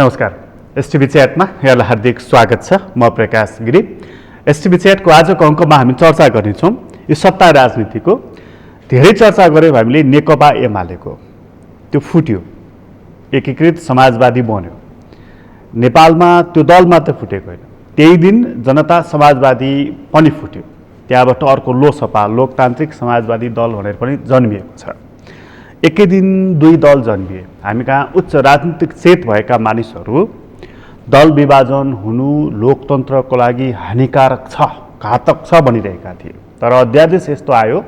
नमस्कार। एसटिभी च्याटमा यहाँलाई हार्दिक स्वागत छ। म प्रकाश गिरी। एसटिभी च्याटको आजको अङ्कमा हामी चर्चा गर्नेछौँ यो सत्ता राजनीतिको। धेरै चर्चा गऱ्यौँ हामीले नेकपा एमालेको, त्यो फुट्यो, एकीकृत समाजवादी बन्यो। नेपालमा त्यो दल मात्र फुटेको होइन, त्यही दिन जनता समाजवादी पनि फुट्यो। त्यहाँबाट अर्को लोकसभा लोकतान्त्रिक समाजवादी दल भनेर पनि जन्मिएको छ। एकै दिन दुई दल जन्मिए। हामी कहाँ उच्च राजनीतिक चेत भएका मानिसहरू दल विभाजन हुनु लोकतन्त्रको लागि हानिकारक छ, घातक छ भनिरहेका थिए। तर अध्यादेश यस्तो आयो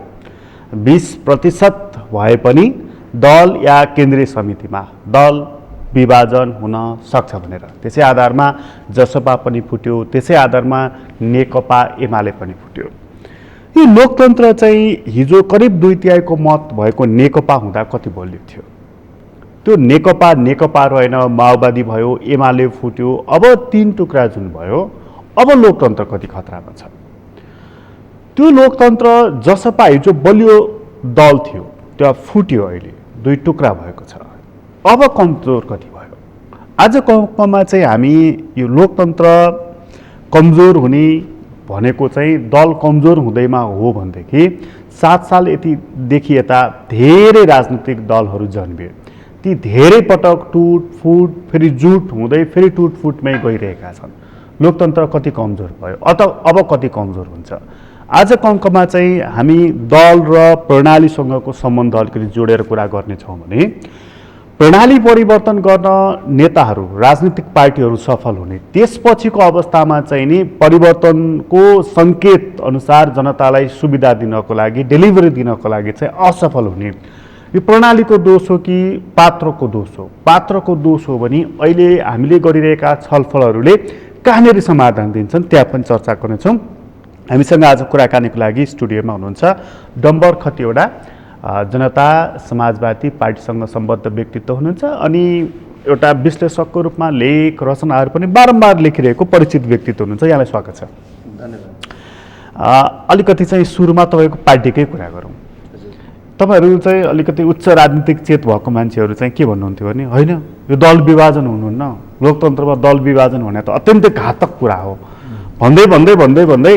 20% भए पनि दल या केन्द्रीय समितिमा दल विभाजन हुन सक्छ भनेर। त्यसै आधारमा जसपा पनि फुट्यो, त्यसै आधारमा नेकपा एमाले पनि फुट्यो। यो लोकतन्त्र चाहिँ हिजो करिब 2/3 मत भएको नेकपा हुँदा कति बलियो थियो। त्यो नेकपा रहेन, माओवादी भयो, एमाले फुट्यो। अब 3 टुक्रा जुन भयो, अब लोकतन्त्र कति खतरामा छ। त्यो लोकतन्त्र जसपा हिजो बलियो दल थियो, त्यो फुट्यो, अहिले 2 टुक्रा भएको छ। अब कमजोर कति भयो। आजको अङ्कमा चाहिँ हामी यो लोकतन्त्र कमजोर हुने भनेको चाहिँ दल कमजोर हुँदैमा हो भनेदेखि 7 साल यतिदेखि यता धेरै राजनीतिक दलहरू जन्मिए। ती धेरै पटक टुटफुट फेरि जुट हुँदै फेरि टुटफुटमै गइरहेका छन्। लोकतन्त्र कति कमजोर भयो, अब कति कमजोर हुन्छ। आजको अङ्कमा चाहिँ हामी दल र प्रणालीसँगको सम्बन्ध अलिकति जोडेर कुरा गर्नेछौँ भने प्रणाली परिवर्तन गर्न नेताहरू राजनीतिक पार्टीहरू सफल हुने, त्यसपछिको अवस्थामा चाहिँ नि परिवर्तनको सङ्केत अनुसार जनतालाई सुविधा दिनको लागि, डेलिभरी दिनको लागि चाहिँ असफल हुने, यो प्रणालीको दोष हो कि पात्रको दोष हो। पात्रको दोष हो भने अहिले हामीले गरिरहेका छलफलहरूले कहाँनिर समाधान दिन्छन् त्यहाँ पनि चर्चा गर्नेछौँ। हामीसँग आज कुराकानीको लागि स्टुडियोमा हुनुहुन्छ डम्बर खतिवडा, जनता समाजवादी पार्टीसँग सम्बद्ध व्यक्तित्व हुनुहुन्छ अनि एउटा विश्लेषकको रूपमा लेख रचनाहरू पनि बारम्बार लेखिरहेको परिचित व्यक्तित्व हुनुहुन्छ। यहाँलाई स्वागत छ। धन्यवाद। अलिकति चाहिँ सुरुमा तपाईँको पार्टीकै कुरा गरौँ। तपाईँहरू चाहिँ अलिकति उच्च राजनीतिक चेत भएको मान्छेहरू चाहिँ के भन्नुहुन्थ्यो भने होइन यो दल विभाजन हुनुहुन्न, लोकतन्त्रमा दल विभाजन हुने त अत्यन्तै घातक कुरा हो भन्दै भन्दै भन्दै भन्दै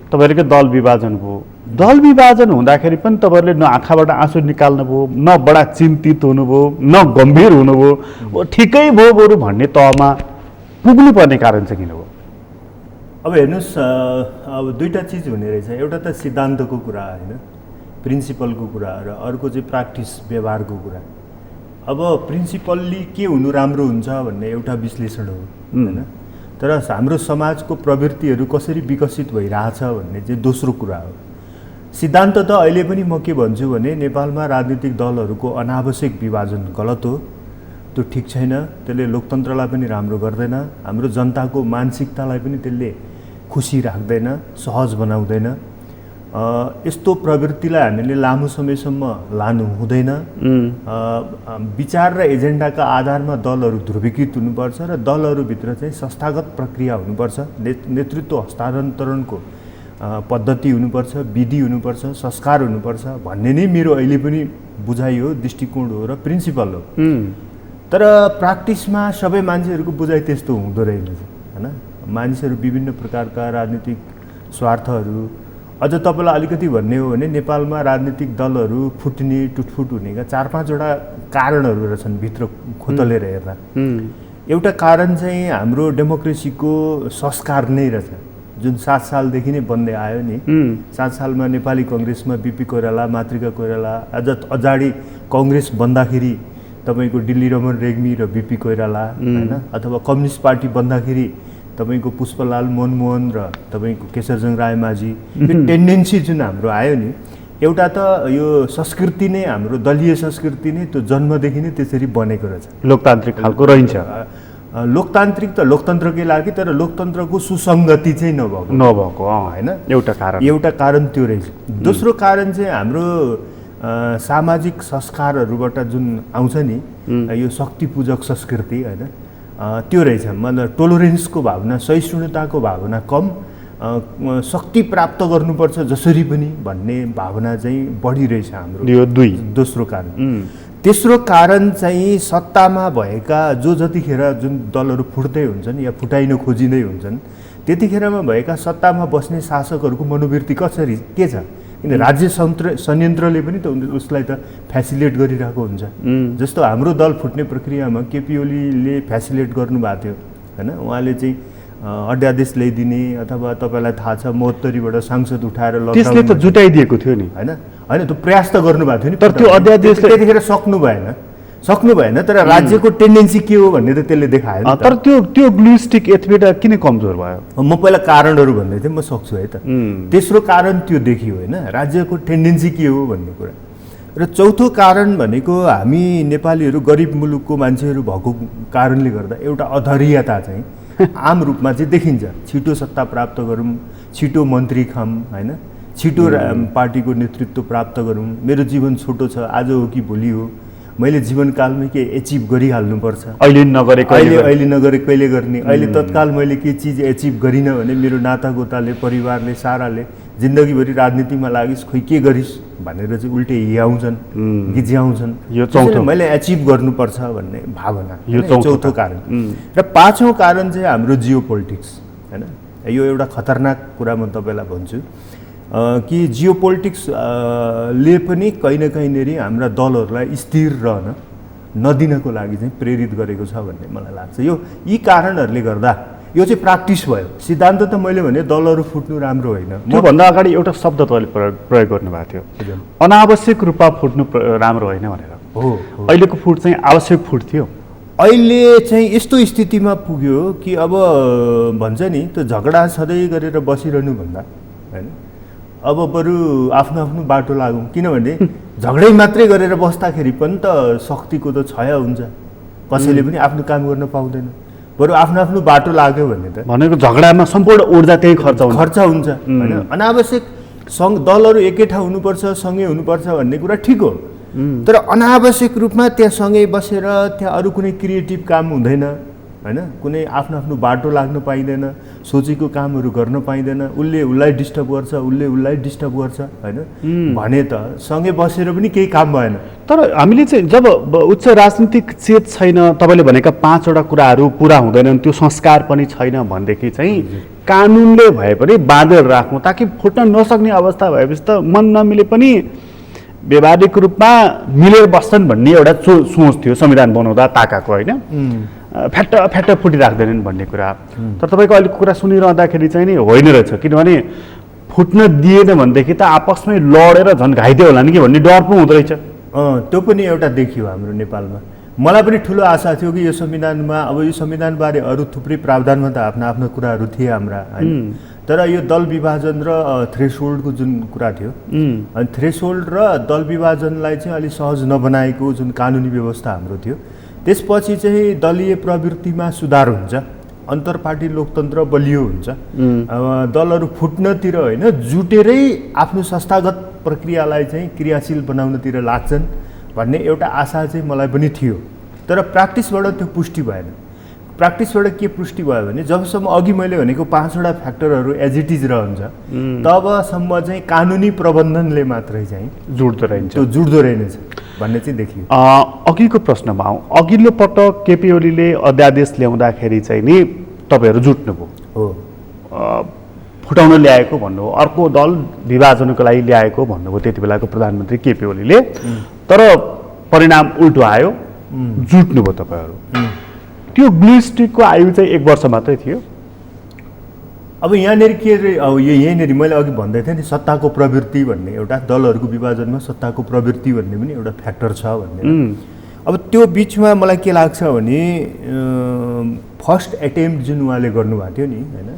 तपाईँहरूकै दल विभाजन भयो। दल विभाजन हुँदाखेरि पनि तपाईँहरूले न आँखाबाट आँसु निकाल्नु भयो, न बडा चिन्तित हुनुभयो, न गम्भीर हुनुभयो, ठिकै भयो बरु भन्ने तहमा पुग्नुपर्ने कारण चाहिँ किन हो? अब हेर्नुहोस्, अब दुईवटा चिज हुने रहेछ। एउटा त सिद्धान्तको कुरा होइन, प्रिन्सिपलको कुरा, र अर्को चाहिँ प्र्याक्टिस व्यवहारको कुरा। अब प्रिन्सिपल्ली के हुनु राम्रो हुन्छ भन्ने एउटा विश्लेषण हो होइन, तर हाम्रो समाजको प्रवृत्तिहरू कसरी विकसित भइरहेछ भन्ने चाहिँ दोस्रो कुरा हो। सिद्धान्त त अहिले पनि म के भन्छु भने नेपालमा राजनीतिक दलहरूको अनावश्यक विभाजन गलत हो, त्यो ठिक छैन। त्यसले लोकतन्त्रलाई पनि राम्रो गर्दैन, हाम्रो जनताको मानसिकतालाई पनि त्यसले खुसी राख्दैन, सहज बनाउँदैन। यस्तो प्रवृत्तिलाई हामीले लामो समयसम्म लानु हुँदैन। विचार र एजेन्डाका आधारमा दलहरू ध्रुवीकृत हुनुपर्छ र दलहरूभित्र चाहिँ संस्थागत प्रक्रिया हुनुपर्छ, नेतृत्व हस्तान्तरणको पद्धति हुनुपर्छ, विधि हुनुपर्छ, संस्कार हुनुपर्छ भन्ने नै मेरो अहिले पनि बुझाइ हो, दृष्टिकोण हो र प्रिन्सिपल हो। तर प्र्याक्टिसमा सबै मान्छेहरूको बुझाइ त्यस्तो हुँदो रहेछ होइन। मानिसहरू विभिन्न प्रकारका राजनीतिक स्वार्थहरू, अझ तपाईँलाई अलिकति भन्ने हो भने नेपालमा राजनीतिक दलहरू फुट्ने टुटफुट हुनेका 4-5वटा कारणहरू रहेछन् भित्र खोतलेर हेर्दा। एउटा कारण चाहिँ हाम्रो डेमोक्रेसीको संस्कार नै रहेछ, जुन 7 सालदेखि नै बन्दै आयो नि। 7 सालमा नेपाली कङ्ग्रेसमा बिपी कोइराला, मातृका कोइराला, अगाडि कङ्ग्रेस बन्दाखेरि तपाईँको दिल्ली रमन रेग्मी र बिपी कोइराला होइन, अथवा कम्युनिस्ट पार्टी बन्दाखेरि तपाईँको पुष्पलाल मनमोहन र तपाईँको केशरजङ रायमाझी। यो टेन्डेन्सी जुन हाम्रो आयो नि, एउटा त यो संस्कृति नै हाम्रो दलीय संस्कृति नै त्यो जन्मदेखि नै त्यसरी बनेको रहेछ। लोकतान्त्रिक खालको रहन्छ। लोकतान्त्रिक त लोकतन्त्रकै लागि, तर लोकतन्त्रको सुसङ्गति चाहिँ नभएको होइन, एउटा कारण त्यो रहेछ। दोस्रो कारण चाहिँ हाम्रो सामाजिक संस्कारहरूबाट जुन आउँछ नि यो शक्तिपूजक संस्कृति होइन, त्यो रहेछ। मतलब टोलरेन्सको भावना, सहिष्णुताको भावना कम, शक्ति प्राप्त गर्नुपर्छ जसरी पनि भन्ने भावना चाहिँ बढी रहेछ हाम्रो। यो दोस्रो कारण। तेस्रो कारण चाहिँ सत्तामा भएका जतिखेर जुन दलहरू फुट्दै हुन्छन् या फुटाइन खोजिँदै हुन्छन् त्यतिखेरमा भएका सत्तामा बस्ने शासकहरूको मनोवृत्ति कसरी के छ? किन राज्य संयन्त्रले पनि त उसलाई त फेसिलिटेट गरिरहेको हुन्छ। जस्तो हाम्रो दल फुट्ने प्रक्रियामा केपी ओलीले फेसिलिटेट गर्नुभएको थियो हैन। उहाँले चाहिँ अध्यादेश ल्याइदिने अथवा तपाईँलाई थाहा छ ७२बाट सांसद उठाएर त्यसले त जुटाइदिएको थियो नि हैन। हैन त्यो प्रयास त गर्नुभएको थियो नि, तर त्यो अध्यादेश त्यतिखेर सक्नु भएन। तर राज्यको टेन्डेन्सी के हो भन्ने त त्यसले देखायो नि। तर त्यो ग्लु स्टिक यतिबेट किन कमजोर भयो? म पहिला कारणहरू भन्दै थिएँ, म सक्छु है त। तेस्रो कारण त्यो देखियो होइन, राज्यको टेन्डेन्सी के हो भन्ने कुरा। र चौथो कारण भनेको हामी नेपालीहरू गरिब मुलुकको मान्छेहरू भएको कारणले गर्दा एउटा अधैर्यता चाहिँ आम रूपमा चाहिँ देखिन्छ। छिटो सत्ता प्राप्त गरौँ, छिटो मन्त्री खाऊँ होइन, छिटो पार्टीको नेतृत्व प्राप्त गरौँ, मेरो जीवन छोटो छ, आज हो कि भोलि हो, मैले जीवनकालमै के एचिभ गरिहाल्नुपर्छ, अहिले नगरे कहिले गर्ने, अहिले तत्काल मैले के चिज एचिभ गरिनँ भने मेरो नातागोताले परिवारले साराले जिन्दगीभरि राजनीतिमा लागिस् खोइ के गरिस् भनेर चाहिँ उल्टे हियाउँछन् गिज्याउँछन्। यो चौथो मैले एचिभ गर्नुपर्छ भन्ने भावना, यो चौथो कारण। र पाँचौँ कारण चाहिँ हाम्रो जियो पोलिटिक्स होइन। यो एउटा खतरनाक कुरा म तपाईँलाई भन्छु कि जियो पोलिटिक्सले पनि कहीँ न कहीँनेरि हाम्रा दलहरूलाई स्थिर रहन नदिनको लागि चाहिँ प्रेरित गरेको छ भन्ने मलाई लाग्छ। यी कारणहरूले गर्दा यो चाहिँ प्र्याक्टिस भयो। सिद्धान्त त मैले भने दलहरू फुट्नु राम्रो होइन। त्योभन्दा अगाडि एउटा शब्द तपाईँले प्रयोग गर्नुभएको थियो, अनावश्यक रूपमा फुट्नु राम्रो होइन भनेर। हो, अहिलेको फुट चाहिँ आवश्यक फुट थियो। अहिले चाहिँ यस्तो स्थितिमा पुग्यो कि अब भन्छ नि त्यो झगडा सधैँ गरेर बसिरहनु भन्दा होइन, अब बरु आफ्नो आफ्नो बाटो लागौँ। किनभने झगडै मात्रै गरेर बस्दाखेरि पनि त शक्तिको त क्षय हुन्छ, कसैले पनि आफ्नो काम गर्न पाउँदैन। बरु आफ्नो आफ्नो बाटो लाग्यो भने त भनेको झगडामा सम्पूर्ण ऊर्जा त्यही खर्च हुन्छ होइन। अनावश्यक दलहरू एकै ठाउँ हुनुपर्छ, सँगै हुनुपर्छ भन्ने कुरा ठिक हो, तर अनावश्यक रूपमा त्यहाँ सँगै बसेर त्यहाँ अरू कुनै क्रिएटिभ काम हुँदैन होइन, कुनै आफ्नो आफ्नो बाटो लाग्न पाइँदैन, सोचेको कामहरू गर्न पाइँदैन, उसलाई डिस्टर्ब गर्छ, उसलाई डिस्टर्ब गर्छ होइन भने त सँगै बसेर पनि केही काम भएन। तर हामीले चाहिँ जब उच्च राजनीतिक चेत छैन, तपाईँले भनेका 5वटा कुराहरू पुरा हुँदैनन्, त्यो संस्कार पनि छैन भनेदेखि चाहिँ कानुनले भए पनि बाँधेर राख्नु ताकि फुट्न नसक्ने अवस्था भएपछि त मन नमिले पनि व्यवहारिक रूपमा मिलेर बस्छन् भन्ने एउटा सोच थियो संविधान बनाउँदा ताकाको होइन, फ्याट्ट फुटिराख्दैनन् भन्ने कुरा। तर तपाईँको अहिलेको कुरा सुनिरहँदाखेरि चाहिँ नि होइन रहेछ, किनभने फुट्न दिएन भनेदेखि त आपसमै लडेर झन् घाइते होला नि कि भन्ने डर पो हुँदो रहेछ। त्यो पनि एउटा देखियो हाम्रो नेपालमा। मलाई पनि ठुलो आशा थियो कि यो संविधानमा, अब यो संविधानबारे अरू थुप्रै प्रावधानमा त आफ्ना आफ्ना कुराहरू थिए हाम्रा होइन, तर यो दल विभाजन र थ्रेसहोल्डको जुन कुरा थियो, अनि थ्रेसहोल्ड र दल विभाजनलाई चाहिँ अलि सहज नबनाएको जुन कानुनी व्यवस्था हाम्रो थियो, त्यसपछि चाहिँ दलीय प्रवृत्तिमा सुधार हुन्छ, अन्तर्पार्टी लोकतन्त्र बलियो हुन्छ, दलहरू फुट्नतिर होइन जुटेरै आफ्नो संस्थागत प्रक्रियालाई चाहिँ क्रियाशील बनाउनतिर लाग्छन् भन्ने एउटा आशा चाहिँ मलाई पनि थियो। तर प्र्याक्टिसबाट त्यो पुष्टि भएन। प्र्याक्टिसबाट के पुष्टि भयो भने जबसम्म अघि मैले भनेको 5वटा फ्याक्टरहरू एज इट इज रहन्छ तबसम्म चाहिँ कानुनी प्रबन्धनले मात्रै चाहिँ जुड्दो रहन्छ, त्यो जुड्दो रहेनछ भन्ने चाहिँ देखियो। अघिको प्रश्नमा आउँ, अघिल्लो पटक केपी ओलीले अध्यादेश ल्याउँदाखेरि चाहिँ नि तपाईँहरू जुट्नुभयो, हो फुटाउन ल्याएको भन्नुभयो, अर्को दल विभाजनको लागि ल्याएको भन्नुभयो त्यति बेलाको प्रधानमन्त्री केपी ओलीले, तर परिणाम उल्टो आयो, जुट्नुभयो तपाईँहरू। त्यो ग्लु स्टिकको आयु चाहिँ 1 वर्ष मात्रै थियो। अब यहाँनिर के अब यहीँनिर मैले अघि भन्दै थिएँ नि सत्ताको प्रवृत्ति भन्ने एउटा दलहरूको विभाजनमा सत्ताको प्रवृत्ति भन्ने पनि एउटा फ्याक्टर छ भन्ने। अब त्यो बिचमा मलाई के लाग्छ भने फर्स्ट एटेम्प्ट जुन उहाँले गर्नुभएको थियो नि होइन,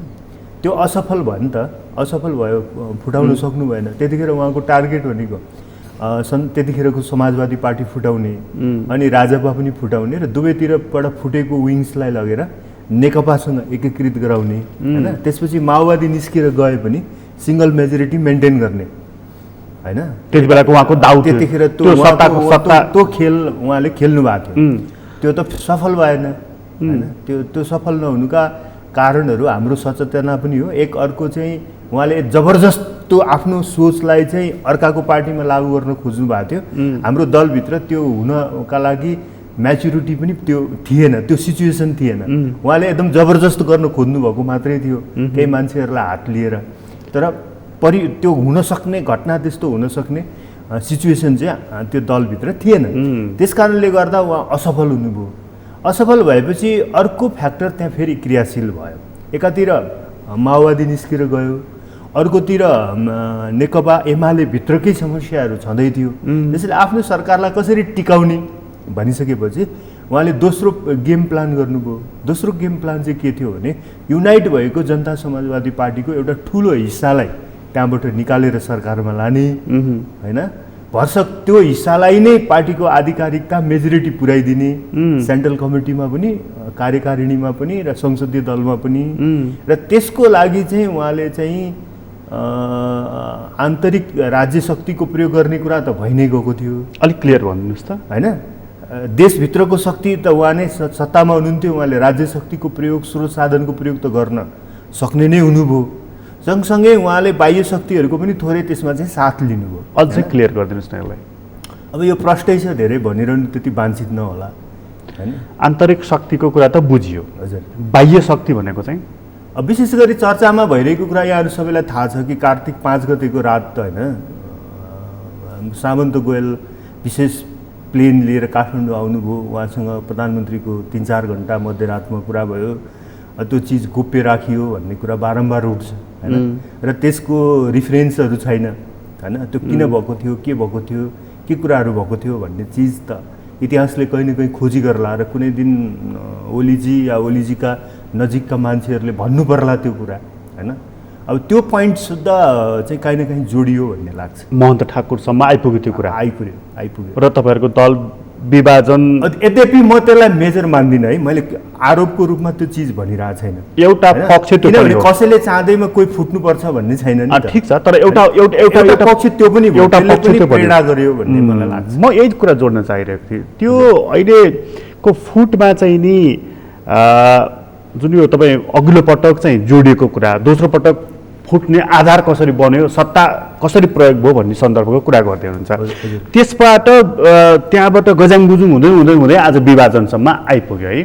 त्यो असफल भयो नि त, असफल भयो, फुटाउन सक्नु भएन। त्यतिखेर उहाँको टार्गेट भनेको त्यतिखेरको समाजवादी पार्टी फुटाउने अनि राजपा पनि फुटाउने र दुवैतिरबाट फुटेको विङ्सलाई लगेर नेकपासँग एकीकृत गराउने होइन, त्यसपछि माओवादी निस्केर गए पनि सिङ्गल मेजोरिटी मेन्टेन गर्ने होइन। त्यति बेलाको उहाँको दाउ त्यतिखेर त्यो खेल उहाँले खेल्नु भएको थियो, त्यो त सफल भएन होइन। त्यो सफल नहुनुका कारणहरू हाम्रो सचेतना पनि हो। एक अर्को चाहिँ उहाँले जबरजस्त त्यो आफ्नो सोचलाई चाहिँ अर्काको पार्टीमा लागू गर्न खोज्नु भएको थियो। हाम्रो दलभित्र त्यो हुनका लागि म्याच्युरिटी पनि त्यो थिएन, त्यो सिचुएसन थिएन। उहाँले एकदम जबरजस्त गर्न खोज्नु भएको मात्रै थियो केही मान्छेहरूलाई हात लिएर। तर त्यो हुन सक्ने घटना, त्यस्तो हुन सक्ने सिचुएसन चाहिँ त्यो दलभित्र थिएन। त्यस कारणले गर्दा उहाँ असफल हुनुभयो। असफल भएपछि अर्को फ्याक्टर त्यहाँ फेरि क्रियाशील भयो। एकातिर माओवादी निस्केर गयो, अर्कोतिर नेकपा एमाले भित्रकै समस्याहरू छँदै थियो। त्यसैले आफ्नो सरकारलाई कसरी टिकाउने भनिसकेपछि उहाँले दोस्रो गेम प्लान गर्नुभयो। दोस्रो गेम प्लान चाहिँ के थियो भने युनाइट भएको जनता समाजवादी पार्टीको एउटा ठुलो हिस्सालाई त्यहाँबाट निकालेर सरकारमा लाने होइन, भरसक त्यो हिस्सालाई नै पार्टीको आधिकारिकता मेजोरिटी पुर्याइदिने, सेन्ट्रल कमिटीमा पनि, कार्यकारिणीमा पनि र संसदीय दलमा पनि। र त्यसको लागि चाहिँ उहाँले चाहिँ आन्तरिक राज्य शक्तिको प्रयोग गर्ने कुरा त भइ नै गएको थियो। अलिक क्लियर भनिदिनुहोस् त। होइन, देशभित्रको शक्ति त उहाँ नै सत्तामा हुनुहुन्थ्यो, उहाँले राज्य शक्तिको प्रयोग, स्रोत साधनको प्रयोग त गर्न सक्ने नै हुनुभयो। सँगसँगै उहाँले बाह्य शक्तिहरूको पनि थोरै त्यसमा चाहिँ साथ लिनुभयो। अझै क्लियर गरिदिनुहोस् न यसलाई। अब यो प्रष्टै छ, धेरै भनिरहनु त्यति वाञ्छित नहोला होइन। आन्तरिक शक्तिको कुरा त बुझियो, हजुर। बाह्य शक्ति भनेको चाहिँ अब विशेष गरी चर्चामा भइरहेको कुरा यहाँहरू सबैलाई थाहा छ कि कार्तिक 5 गतेको रात त होइन सामन्त गोयल विशेष प्लेन लिएर काठमाडौँ आउनुभयो। उहाँसँग प्रधानमन्त्रीको 3-4 घन्टा मध्यरातमा कुरा भयो। त्यो चिज गोप्य राखियो भन्ने कुरा बारम्बार उठ्छ होइन, र त्यसको रिफरेन्सहरू छैन होइन। त्यो किन भएको थियो, के भएको थियो, के कुराहरू भएको थियो भन्ने चिज त इतिहासले कहीँ न कहीँ खोजी गर्ला र कुनै दिन ओलीजी या ओलीजीका नजिकका मान्छेहरूले भन्नु पर्ला त्यो कुरा होइन। अब त्यो पोइन्ट सुद्धा चाहिँ कहीँ न कहीँ जोडियो भन्ने लाग्छ। महन्त ठाकुरसम्म आइपुग्यो त्यो कुरा, आइपुग्यो र तपाईँहरूको दल विभाजन। यद्यपि म त्यसलाई मेजर मान्दिनँ है, मैले आरोपको रूपमा त्यो चिज भनिरहेको छैन। एउटा पक्ष त्यो किनभने कसैले चाँदैमा कोही फुट्नुपर्छ भन्ने छैन नि। ठिक छ, तर एउटा पक्ष त्यो पनि एउटा पक्ष त्यो प्रेरणा गर्यो भन्ने मलाई लाग्छ। म यही कुरा जोड्न चाहिरहेको थिएँ। त्यो अहिलेको फुटमा चाहिँ नि जुन यो तपाईँ अघिल्लो पटक चाहिँ जोडिएको कुरा, दोस्रो पटक फुट्ने आधार कसरी बन्यो, सत्ता कसरी प्रयोग भयो भन्ने सन्दर्भको कुरा गर्दै हुनुहुन्छ। त्यसबाट त्यहाँबाट गजाङगुजुङ हुँदै हुँदै हुँदै आज विभाजनसम्म आइपुग्यो है।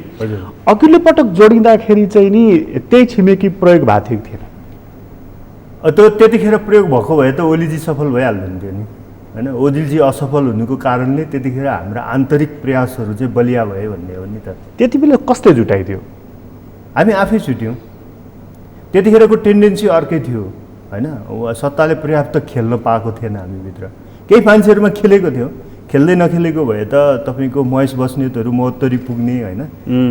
अघिल्लो पटक जोडिँदाखेरि चाहिँ नि त्यही छिमेकी प्रयोग भएको थियो थिएन? त्यो त्यतिखेर प्रयोग भएको भए त ओलीजी सफल भइहाल्नुहुन्थ्यो नि होइन। ओलीजी असफल हुनुको कारणले त्यतिखेर हाम्रा आन्तरिक प्रयासहरू चाहिँ बलिया भए भन्ने हो नि त। त्यति बेला कसले जुटाइदियो? हामी आफै छुट्यौँ। त्यतिखेरको टेन्डेन्सी अर्कै थियो होइन। सत्ताले पर्याप्त खेल्न पाएको थिएन हामीभित्र। केही मान्छेहरूमा खेलेको थियो, खेल्दै नखेलेको भए त तपाईँको महेश बस्नेतहरू महोत्तरी पुग्ने होइन,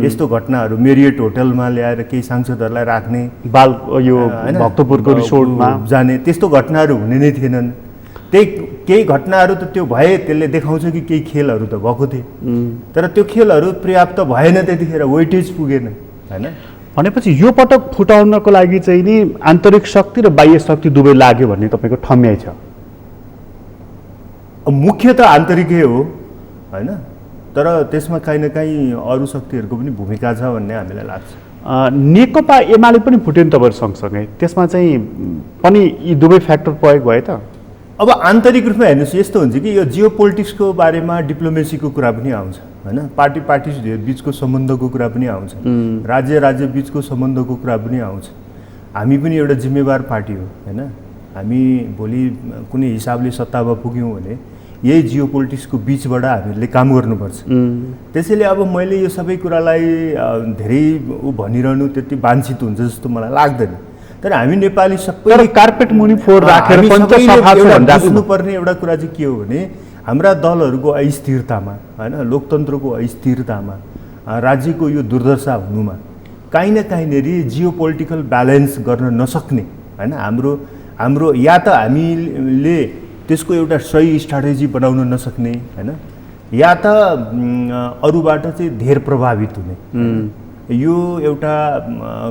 यस्तो घटनाहरू मेरियट होटलमा ल्याएर केही सांसदहरूलाई राख्ने, बाल यो भक्तपुरको रिसोर्टमा जाने, त्यस्तो घटनाहरू हुने नै थिएनन्। त्यही केही घटनाहरू त त्यो भए त्यसले देखाउँछ कि केही खेलहरू त भएको थिए, तर त्यो खेलहरू पर्याप्त भएन, त्यतिखेर वेटेज पुगेन होइन। भनेपछि यो पटक फुटाउनको लागि चाहिँ नि आन्तरिक शक्ति र बाह्य शक्ति दुवै लाग्यो भन्ने तपाईँको ठम्याइ छ? मुख्य त आन्तरिकै हो होइन, तर त्यसमा काहीँ न काहीँ अरू शक्तिहरूको पनि भूमिका छ भन्ने हामीलाई लाग्छ। नेकपा एमाले पनि फुट्यो नि तपाईँहरू सँगसँगै, त्यसमा चाहिँ पनि यी दुवै फ्याक्टर प्रयोग भयो त? अब आन्तरिक रूपमा हेर्नुहोस्, यस्तो हुन्छ कि यो जियो पोलिटिक्सको बारेमा डिप्लोमेसीको कुरा पनि आउँछ होइन, पार्टी बिचको सम्बन्धको कुरा पनि आउँछ, राज्य बिचको सम्बन्धको कुरा पनि आउँछ। हामी पनि एउटा जिम्मेवार पार्टी हो होइन। हामी भोलि कुनै हिसाबले सत्तामा पुग्यौँ भने यही जियो पोलिटिक्सको बिचबाट हामीहरूले काम गर्नुपर्छ। त्यसैले अब मैले यो सबै कुरालाई धेरै भनिरहनु त्यति वाञ्छित हुन्छ जस्तो मलाई लाग्दैन। तर हामी नेपाली सबै कार्पेट मुनि फोहोर राखेर बुझ्नुपर्ने एउटा कुरा चाहिँ के हो भने हाम्रा दलहरूको अस्थिरतामा होइन, लोकतन्त्रको अस्थिरतामा, राज्यको यो दुर्दशा हुनुमा काहीँ न काहीँनेरि जियो पोलिटिकल ब्यालेन्स गर्न नसक्ने होइन, हाम्रो या त हामीले त्यसको एउटा सही स्ट्राटेजी बनाउन नसक्ने होइन, या त अरूबाट चाहिँ धेर प्रभावित हुने, यो एउटा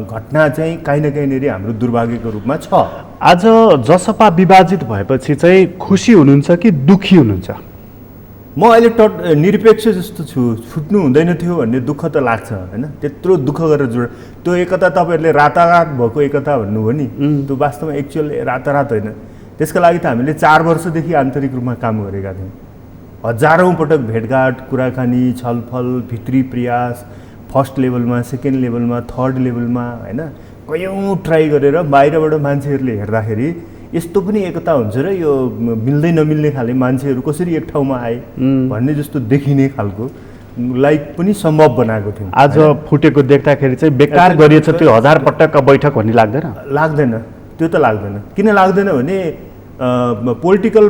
घटना चाहिँ काहीँ न काहीँनेरि हाम्रो दुर्भाग्यको रूपमा छ। आज जसपा विभाजित भएपछि चाहिँ खुसी हुनुहुन्छ कि दुखी हुनुहुन्छ? म अहिले निरपेक्ष जस्तो छु। छुट्नु हुँदैन थियो भन्ने दुःख त लाग्छ होइन, त्यत्रो दुःख गरेर त्यो एकता तपाईँहरूले रातारात भएको एकता भन्नुभयो नि, त्यो वास्तवमा एक्चुअल रातारात होइन। त्यसका लागि त हामीले 4 वर्षदेखि आन्तरिक रूपमा काम गरेका थियौँ। हजारौँ पटक भेटघाट, कुराकानी, छलफल, भित्री प्रयास, फर्स्ट लेभलमा, सेकेन्ड लेभलमा, थर्ड लेभलमा, होइन, कयौँ ट्राई गरेर बाहिरबाट मान्छेहरूले हेर्दाखेरि यस्तो पनि एकता हुन्छ र यो मिल्दै नमिल्ने खाले मान्छेहरू कसरी एक ठाउँमा आए भन्ने जस्तो देखिने खालको लाइक पनि सम्भव बनाएको थियौँ। आज फुटेको देख्दाखेरि चाहिँ बेकार गरिएछ त्यो 1000 पटकका बैठक भन्ने लाग्दैन? लाग्दैन, त्यो त लाग्दैन। किन लाग्दैन भने पोलिटिकल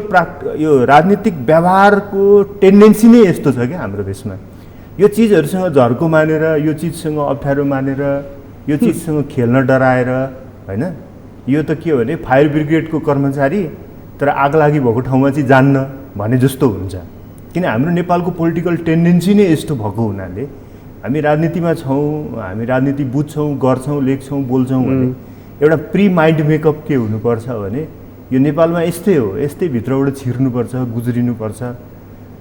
यो राजनीतिक व्यवहारको टेन्डेन्सी नै यस्तो छ क्या हाम्रो देशमा। यो चिजहरूसँग झर्को मानेर, यो चिजसँग अप्ठ्यारो मानेर, यो चिजसँग खेल्न डराएर, होइन, यो त के हो भने फायर ब्रिगेडको कर्मचारी तर आगलागी भएको ठाउँमा चाहिँ जान्न भने जस्तो हुन्छ। किन हाम्रो नेपालको पोलिटिकल टेन्डेन्सी नै यस्तो भएको हुनाले हामी राजनीतिमा छौँ, हामी राजनीति बुझ्छौँ, गर्छौँ, लेख्छौँ, बोल्छौँ भने एउटा प्री माइन्ड मेकअप के हुनुपर्छ भने यो नेपालमा यस्तै हो, यस्तै भित्रबाट छिर्नुपर्छ, गुज्रिनुपर्छ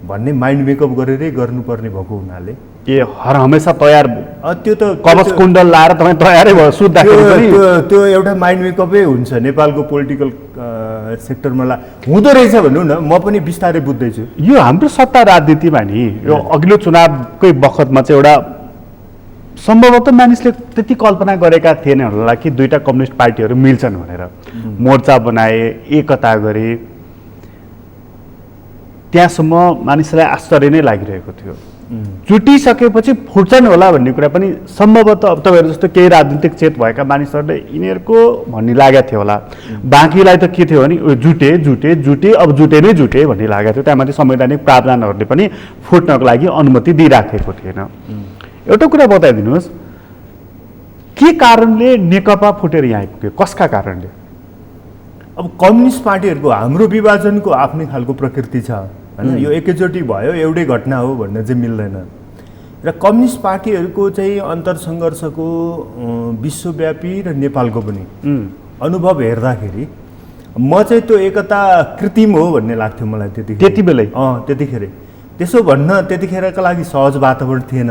भन्ने माइन्ड मेकअप गरेरै गर्नुपर्ने भएको हुनाले के हर हमेसा तयार त्यो त कवच कुण्डल लाएर तपाईँ तयारै भयो सुत्दाखेरि पनि त्यो एउटा माइन्ड मेकअपै हुन्छ नेपालको पोलिटिकल सेक्टरमा हुँदो रहेछ भनौँ न। म पनि बिस्तारै बुझ्दैछु। यो हाम्रो सत्ता राजनीतिमा नि यो अघिल्लो चुनावकै बखतमा चाहिँ एउटा सम्भवतः मानिसले त्यति कल्पना गरेका थिएन होला कि दुईटा कम्युनिस्ट पार्टीहरू मिल्छन् भनेर। मोर्चा बनाए, एकता गरे, त्यहाँसम्म मानिसलाई आश्चर्य नै लागिरहेको थियो। जुटिसकेपछि फुट्छन् होला भन्ने कुरा पनि सम्भवतः अब तपाईँहरू जस्तो केही राजनीतिक चेत भएका मानिसहरूले यिनीहरूको भन्ने लागेको थियो होला। बाँकीलाई त के थियो भने जुटे जुटे जुटे अब जुटे नै जुटे भन्ने लागेको थियो। त्यहाँमाथि संवैधानिक प्रावधानहरूले पनि फुट्नको लागि अनुमति दिइराखेको थिएन। एउटा कुरा बताइदिनुहोस्, के कारणले नेकपा फुटेर यहाँ आइपुग्यो? कसका कारणले? अब कम्युनिस्ट पार्टीहरूको हाम्रो विभाजनको आफ्नै खालको प्रकृति छ, होइन। यो एकैचोटि भयो, एउटै घटना हो भन्न चाहिँ मिल्दैन। र कम्युनिस्ट पार्टीहरूको चाहिँ अन्तरसङ्घर्षको विश्वव्यापी र नेपालको पनि अनुभव हेर्दाखेरि म चाहिँ त्यो एकता कृत्रिम हो भन्ने लाग्थ्यो मलाई त्यति बेलै। त्यतिखेर त्यसो भन्न त्यतिखेरका लागि सहज वातावरण थिएन।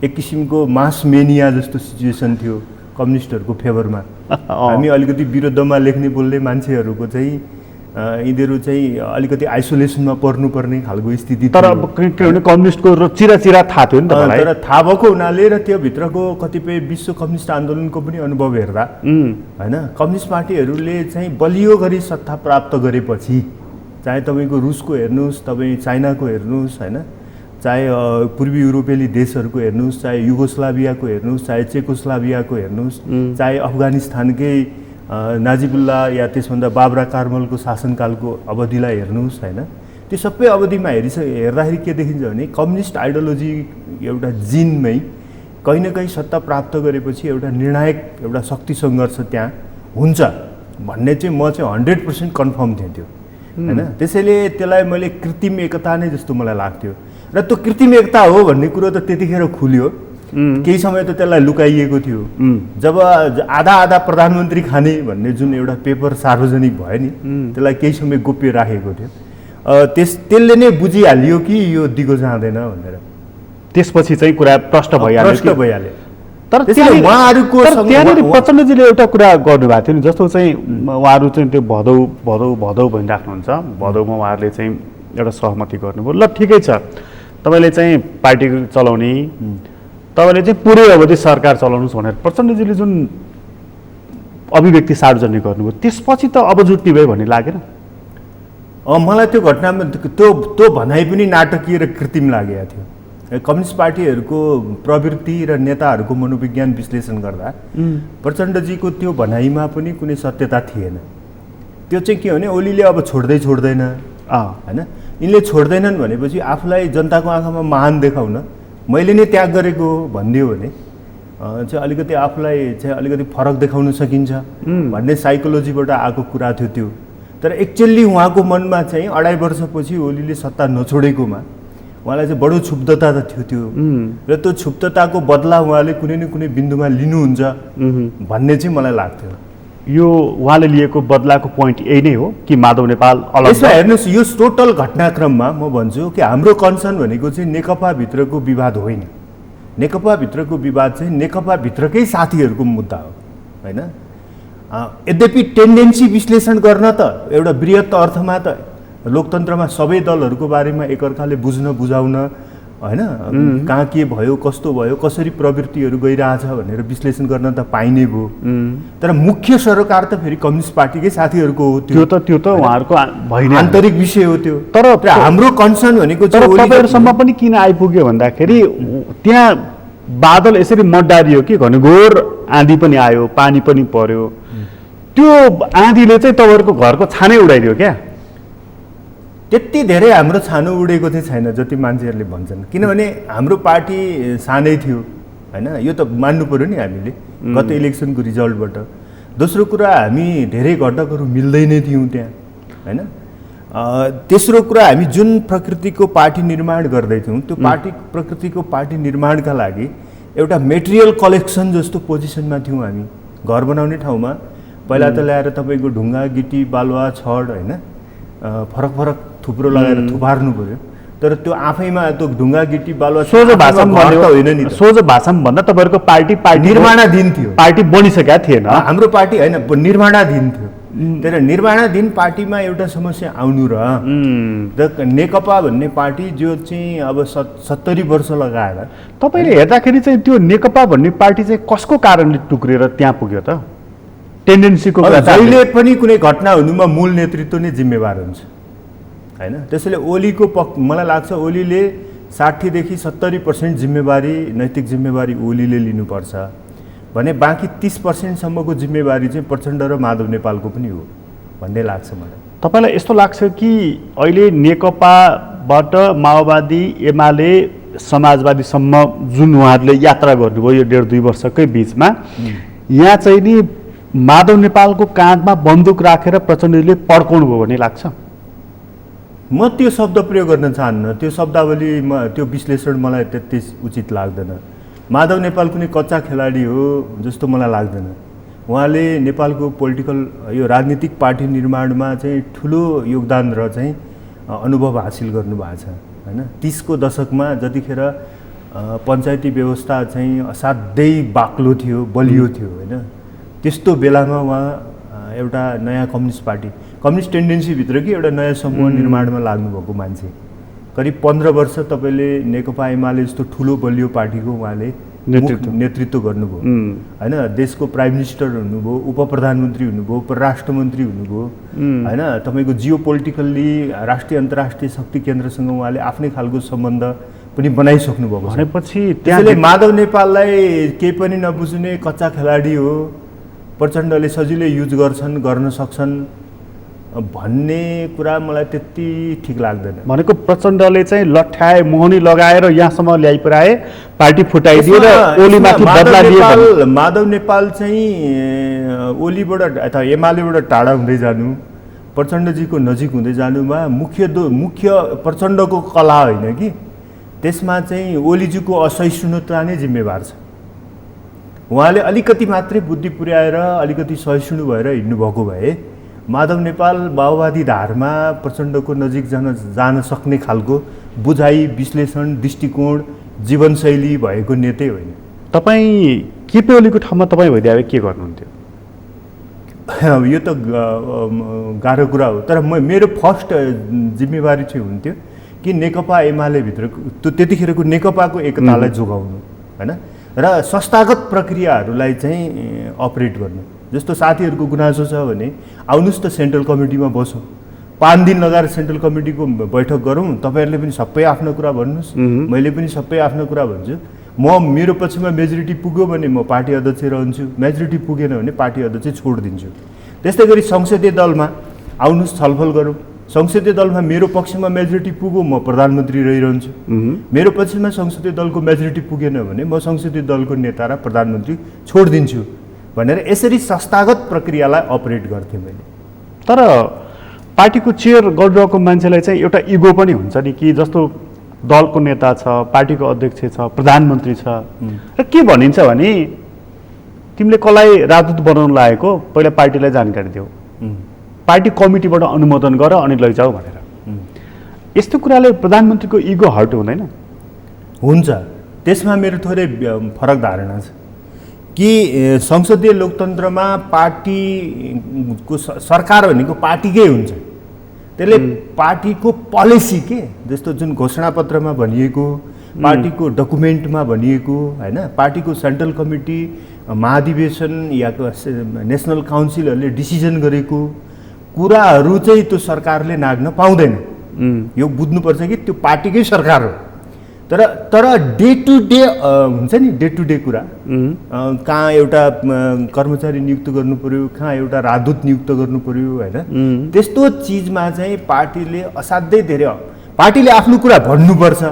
एक किसिमको मास मेनिया जस्तो सिचुएसन थियो कम्युनिस्टहरूको फेभरमा। हामी अलिकति विरुद्धमा लेख्ने बोल्ने मान्छेहरूको चाहिँ यिनीहरू चाहिँ अलिकति आइसोलेसनमा पर्नुपर्ने खालको स्थिति। तर किनभने कम्युनिस्टको चिरा थाहा थियो नि त, तर थाहा भएको हुनाले र त्यो भित्रको कतिपय विश्व कम्युनिस्ट आन्दोलनको पनि अनुभव हेर्दा, होइन, कम्युनिस्ट पार्टीहरूले चाहिँ बलियो गरी सत्ता प्राप्त गरेपछि, चाहे तपाईँको रुसको हेर्नुहोस्, तपाईँ चाइनाको हेर्नुहोस्, होइन, चाहे पूर्वी युरोपेली देशहरूको हेर्नुहोस्, चाहे युगोस्लाभियाको हेर्नुहोस्, चाहे चेकोस्लाभियाको हेर्नुहोस्, चाहे अफगानिस्तानकै नाजिबुल्ला या त्यसभन्दा बाबरा कार्मलको शासनकालको अवधिलाई हेर्नुहोस्, होइन, त्यो सबै अवधिमा हेर्दाखेरि के देखिन्छ भने कम्युनिस्ट आइडियोलोजी एउटा जिनमै कहीँ न कहीँ सत्ता प्राप्त गरेपछि एउटा निर्णायक एउटा शक्ति सङ्घर्ष त्यहाँ हुन्छ भन्ने चाहिँ म चाहिँ 100% कन्फर्म थिएँ त्यो, होइन। त्यसैले त्यसलाई मैले कृत्रिम एकता नै जस्तो मलाई लाग्थ्यो। र त्यो कृत्रिम एकता हो भन्ने कुरो त त्यतिखेर खुल्यो। केही समय त त्यसलाई लुकाइएको थियो। जब आधा आधा प्रधानमन्त्री खाने भन्ने जुन एउटा पेपर सार्वजनिक भयो नि, त्यसलाई केही समय गोप्य राखेको थियो। त्यसले नै बुझिहालियो कि यो दिगो जाँदैन भनेर। त्यसपछि चाहिँ कुरा प्रष्ट भइहाल्यो। तर त्यहाँनिर प्रचण्डजीले एउटा कुरा गर्नुभएको थियो नि, जस्तो चाहिँ उहाँहरू चाहिँ त्यो भदौ भनिराख्नुहुन्छ। भदौमा उहाँहरूले चाहिँ एउटा सहमति गर्नुभयो। ल ठिकै छ, तपाईँले चाहिँ पार्टी चलाउने, तपाईँले चाहिँ पुरै अवधि सरकार चलाउनुहोस् भनेर प्रचण्डजीले जुन अभिव्यक्ति सार्वजनिक गर्नुभयो, त्यसपछि त अब जुट्ने भयो भन्ने लागेन? मलाई त्यो घटनामा त्यो भनाइ पनि नाटकीय र कृत्रिम लागेको थियो। कम्युनिस्ट पार्टीहरूको प्रवृत्ति र नेताहरूको मनोविज्ञान विश्लेषण गर्दा प्रचण्डजीको त्यो भनाइमा पनि कुनै सत्यता थिएन। त्यो चाहिँ के भने ओलीले अब छोड्दैन, होइन, यिनले छोड्दैनन् भनेपछि आफूलाई जनताको आँखामा महान देखाउन मैले नै त्याग गरेको भनिदियो भने चाहिँ अलिकति आफूलाई चाहिँ अलिकति फरक देखाउन सकिन्छ भन्ने साइकोलोजीबाट आएको कुरा थियो त्यो। तर एक्चुअली उहाँको मनमा चाहिँ 2.5 वर्षपछि ओलीले सत्ता नछोडेकोमा उहाँलाई चाहिँ बडो क्षुब्धता त थियो त्यो। र त्यो क्षुब्धताको बदला उहाँले कुनै न कुनै बिन्दुमा लिनुहुन्छ भन्ने चाहिँ मलाई लाग्थ्यो। यो उहाँले लिएको बदलाको पोइन्ट यही नै हो कि माधव नेपाल अलग? यसमा हेर्नुहोस्, यो टोटल घटनाक्रममा म भन्छु कि हाम्रो कन्सर्न भनेको चाहिँ नेकपाभित्रको विवाद होइन। नेकपाभित्रको विवाद चाहिँ नेकपाभित्रकै साथीहरूको मुद्दा हो, होइन। यद्यपि टेन्डेन्सी विश्लेषण गर्न त एउटा बृहत अर्थमा त लोकतन्त्रमा सबै दलहरूको बारेमा एकअर्काले बुझाउन होइन कहाँ के भयो कस्तो भयो कसरी प्रवृत्तिहरू गइरहेछ भनेर विश्लेषण गर्न त पाइने भयो। तर मुख्य सरोकार त फेरि कम्युनिस्ट पार्टीकै साथीहरूको हो। त्यो त उहाँहरूको आन्तरिक विषय हो त्यो। तर हाम्रो कन्सर्न भनेको तपाईँहरूसम्म पनि किन आइपुग्यो भन्दाखेरि त्यहाँ बादल यसरी मड्डारियो कि घनघोर आँधी पनि आयो, पानी पनि पर्यो, त्यो आँधीले चाहिँ तपाईँहरूको घरको छानै उडाइदियो क्या? त्यति धेरै हाम्रो छानो उडेको चाहिँ छैन जति मान्छेहरूले भन्छन्, किनभने हाम्रो पार्टी सानै थियो होइन, यो त मान्नु पऱ्यो नि हामीले गत इलेक्सनको रिजल्टबाट। दोस्रो कुरा हामी धेरै घटकहरू मिल्दै नै थियौँ त्यहाँ होइन। तेस्रो कुरा हामी जुन प्रकृतिको पार्टी निर्माण गर्दैथ्यौँ त्यो प्रकृतिको पार्टी निर्माणका लागि एउटा मेटेरियल कलेक्सन जस्तो पोजिसनमा थियौँ हामी। घर बनाउने ठाउँमा पहिला त ल्याएर तपाईँको ढुङ्गा गिटी बालुवा छड होइन फरक फरक थुप्रो लगाएर थुपार्नु पऱ्यो। तर त्यो आफैमा त्यो ढुङ्गा गिटी बालुवा सोझो भाषामा होइन नि, सोझो भाषामा भन्दा तपाईँहरूको पार्टी निर्माणाधीन थियो, पार्टी बनिसकेका थिएन। हाम्रो पार्टी होइन निर्माणाधीन थियो। तर निर्माणाधीन पार्टीमा एउटा समस्या आउनु र नेकपा भन्ने पार्टी जो चाहिँ अब 70 वर्ष लगाएर तपाईँले हेर्दाखेरि चाहिँ त्यो नेकपा भन्ने पार्टी चाहिँ कसको कारणले टुक्रिएर त्यहाँ पुग्यो त? टेन्डेन्सीको जहिले पनि कुनै घटना हुनुमा मूल नेतृत्व नै जिम्मेवार हुन्छ होइन। त्यसैले ओलीको मलाई लाग्छ ओलीले 60 देखि 70% जिम्मेवारी नैतिक जिम्मेवारी ओलीले लिनुपर्छ भने बाँकी 30% जिम्मेवारी चाहिँ प्रचण्ड र माधव नेपालको पनि हो भन्ने लाग्छ मलाई। तपाईँलाई यस्तो लाग्छ कि अहिले नेकपाबाट माओवादी एमाले समाजवादीसम्म जुन उहाँहरूले यात्रा गर्नुभयो यो 1.5-2 वर्षकै बिचमा यहाँ चाहिँ नि माधव नेपालको काँधमा बन्दुक राखेर प्रचण्डले पड्काउनु भयो भन्ने लाग्छ? म त्यो शब्द प्रयोग गर्न चाहन्न, त्यो शब्दावलीमा त्यो विश्लेषण मलाई त्यति उचित लाग्दैन। माधव नेपाल कुनै कच्चा खेलाडी हो जस्तो मलाई लाग्दैन। उहाँले नेपालको पोलिटिकल यो राजनीतिक पार्टी निर्माणमा चाहिँ ठुलो योगदान र चाहिँ अनुभव हासिल गर्नुभएको छ होइन। 30 को दशकमा जतिखेर पञ्चायती व्यवस्था चाहिँ असाध्यै बाक्लो थियो, बलियो थियो होइन, त्यस्तो बेलामा उहाँ एउटा नयाँ कम्युनिस्ट टेन्डेन्सीभित्रकै एउटा नयाँ समूह निर्माणमा लाग्नुभएको मान्छे। करिब 15 वर्ष तपाईँले नेकपा एमाले जस्तो ठुलो बलियो पार्टीको उहाँले नेतृत्व गर्नुभयो होइन। देशको प्राइम मिनिस्टर हुनुभयो, उप प्रधानमन्त्री हुनुभयो, परराष्ट्र मन्त्री हुनुभयो होइन। तपाईँको जियो पोलिटिकल्ली राष्ट्रिय अन्तर्राष्ट्रिय शक्ति केन्द्रसँग उहाँले आफ्नै खालको सम्बन्ध पनि बनाइसक्नु भएको भनेपछि त्यसैले माधव नेपाललाई केही पनि नबुझ्ने कच्चा खेलाडी हो, प्रचण्डले सजिलै युज गर्न सक्छन् भन्ने कुरा मलाई त्यति ठिक लाग्दैन। भनेको प्रचण्डले चाहिँ लट्ठ्याए मोहनी लगाएर यहाँसम्म ल्याइ पुर्याए, पार्टी फुटाइदियो र ओलीमाथि बदला लिए। माधव नेपाल चाहिँ ओलीबाट अथवा एमालेबाट टाढा हुँदै जानु, प्रचण्डजीको नजिक हुँदै जानुमा मुख्य प्रचण्डको कला होइन कि त्यसमा चाहिँ ओलीजीको असहिष्णुता नै जिम्मेवार छ। उहाँले अलिकति मात्रै बुद्धि पुर्याएर अलिकति सहिष्णु भएर हिँड्नुभएको भए माधव नेपाल माओवादी धारमा प्रचण्डको नजिक जान सक्ने खालको बुझाइ विश्लेषण दृष्टिकोण जीवनशैली भएको नेतै होइन। तपाईँ केपी ओलीको ठाउँमा तपाईँ भइदिए के गर्नुहुन्थ्यो? यो त गाह्रो कुरा हो, तर मेरो फर्स्ट जिम्मेवारी चाहिँ हुन्थ्यो कि नेकपा एमाले भित्रको त्यतिखेरको नेकपाको एकतालाई जोगाउनु होइन र संस्थागत प्रक्रियाहरूलाई चाहिँ अपरेट गर्नु। जस्तो साथीहरूको गुनासो छ भने आउनुहोस् त सेन्ट्रल कमिटीमा बसौँ, 5 दिन लगाएर सेन्ट्रल कमिटीको बैठक गरौँ, तपाईँहरूले पनि सबै आफ्नो कुरा भन्नुहोस्, मैले पनि सबै आफ्नो कुरा भन्छु। मेरो पक्षमा मेजोरिटी पुग्यो भने म पार्टी अध्यक्ष रहन्छु, मेजोरिटी पुगेन भने पार्टी अध्यक्ष छोडिदिन्छु। त्यस्तै गरी संसदीय दलमा आउनुहोस् छलफल गरौँ, संसदीय दलमा मेरो पक्षमा मेजोरिटी पुग्यो म प्रधानमन्त्री रहिरहन्छु, मेरो पक्षमा संसदीय दलको मेजोरिटी पुगेन भने म संसदीय दलको नेता र प्रधानमन्त्री छोडिदिन्छु भनेर यसरी संस्थागत प्रक्रियालाई अपरेट गर्थेँ मैले। तर पार्टीको चेयर गरिरहेको मान्छेलाई चाहिँ एउटा इगो पनि हुन्छ नि कि जस्तो दलको नेता छ, पार्टीको अध्यक्ष छ, प्रधानमन्त्री छ र के भनिन्छ भने तिमीले कसलाई राजदूत बनाउन लागेको पहिला पार्टीलाई जानकारी देऊ, पार्टी कमिटीबाट अनुमोदन गर अनि लैजाऊ भनेर। यस्तो कुराले प्रधानमन्त्रीको इगो हर्ट हुँदैन? हुन्छ, त्यसमा मेरो थोरै फरक धारणा छ। कि संसदीय लोकतन्त्रमा पार्टीको सरकार भनेको पार्टीकै हुन्छ। त्यसले पार्टीको पोलिसी के जस्तो जुन घोषणापत्रमा भनिएको, पार्टीको डकुमेन्टमा भनिएको हैन, पार्टीको सेन्ट्रल कमिटी, महाधिवेशन या नेसनल काउन्सिलहरूले डिसिजन गरेको कुराहरू चाहिँ त्यो सरकारले नाग्न पाउँदैन। यो बुझ्नुपर्छ कि त्यो पार्टीकै सरकार हो। तर डे टु डे हुन्छ नि, डे टु डे कुरा, कहाँ एउटा कर्मचारी नियुक्त गर्नु पर्यो, कहाँ एउटा राजदूत नियुक्त गर्नु पर्यो हैन, त्यस्तो चिजमा चाहिँ पार्टीले असाध्यै धेरै, पार्टीले आफ्नो कुरा भन्नुपर्छ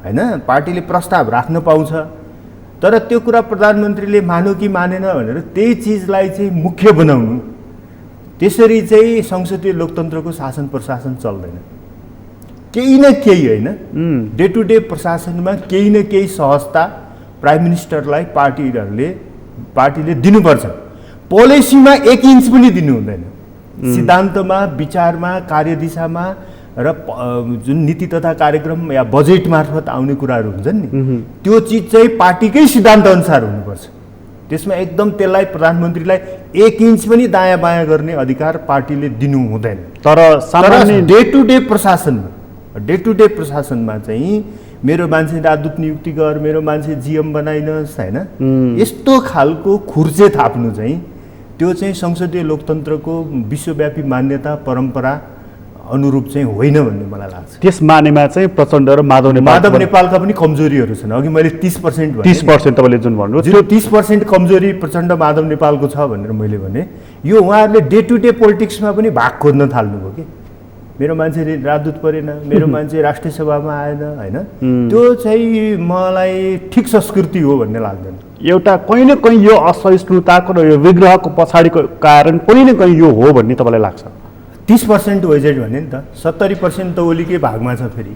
हैन, पार्टीले प्रस्ताव राख्न पाउँछ। तर त्यो कुरा प्रधानमन्त्रीले मान्यो कि मानेन भनेर त्यही चिजलाई चाहिँ मुख्य बनाउनु, त्यसरी चाहिँ संसदीय लोकतन्त्रको शासन प्रशासन चल्दैन। केही न केही होइन, डे टु डे प्रशासनमा केही न केही सहजता प्राइम मिनिस्टरलाई पार्टीले दिनुपर्छ। पोलिसीमा 1 इन्च पनि दिनु हुँदैन। सिद्धान्तमा, विचारमा, कार्यदिशामा र जुन नीति तथा कार्यक्रम या बजेट मार्फत आउने कुराहरू हुन्छन् नि, त्यो चिज चाहिँ पार्टीकै सिद्धान्त अनुसार हुनुपर्छ। त्यसमा एकदम त्यसलाई प्रधानमन्त्रीलाई 1 इन्च पनि दायाँ बायाँ गर्ने अधिकार पार्टीले दिनु हुँदैन। तर सामान्य डे टु डे प्रशासनमा चाहिँ मेरो मान्छे राजदूत नियुक्ति गर, मेरो मान्छे जिएम बनाइनस् हैन, यस्तो खालको खुर्चे थाप्नु चाहिँ त्यो चाहिँ संसदीय लोकतन्त्रको विश्वव्यापी मान्यता परम्परा अनुरूप चाहिँ होइन भन्ने मलाई लाग्छ। त्यस मानेमा चाहिँ प्रचण्ड र माधव नेपालका पनि कमजोरीहरू छन्। अघि मैले 30% भने 30% तपाईँले जुन भन्नुभयो त्यो 30% कमजोरी प्रचण्ड माधव नेपालको छ भनेर मैले भने, यो उहाँहरूले डे टु डे पोलिटिक्समा पनि भाग खोज्न थाल्नुभयो कि मेरो मान्छे राजदूत परेन, मेरो मान्छे राष्ट्रिय सभामा आएन हैन, त्यो चाहिँ मलाई ठिक संस्कृति हो भन्ने लाग्दैन। एउटा कहीँ न कहीँ यो असहिष्णुताको र यो विग्रहको पछाडिको कारण कहीँ न कहीँ यो हो भन्ने तपाईँलाई लाग्छ? 30% वेजेड भने नि त 70% त ओलीकै भागमा छ फेरि,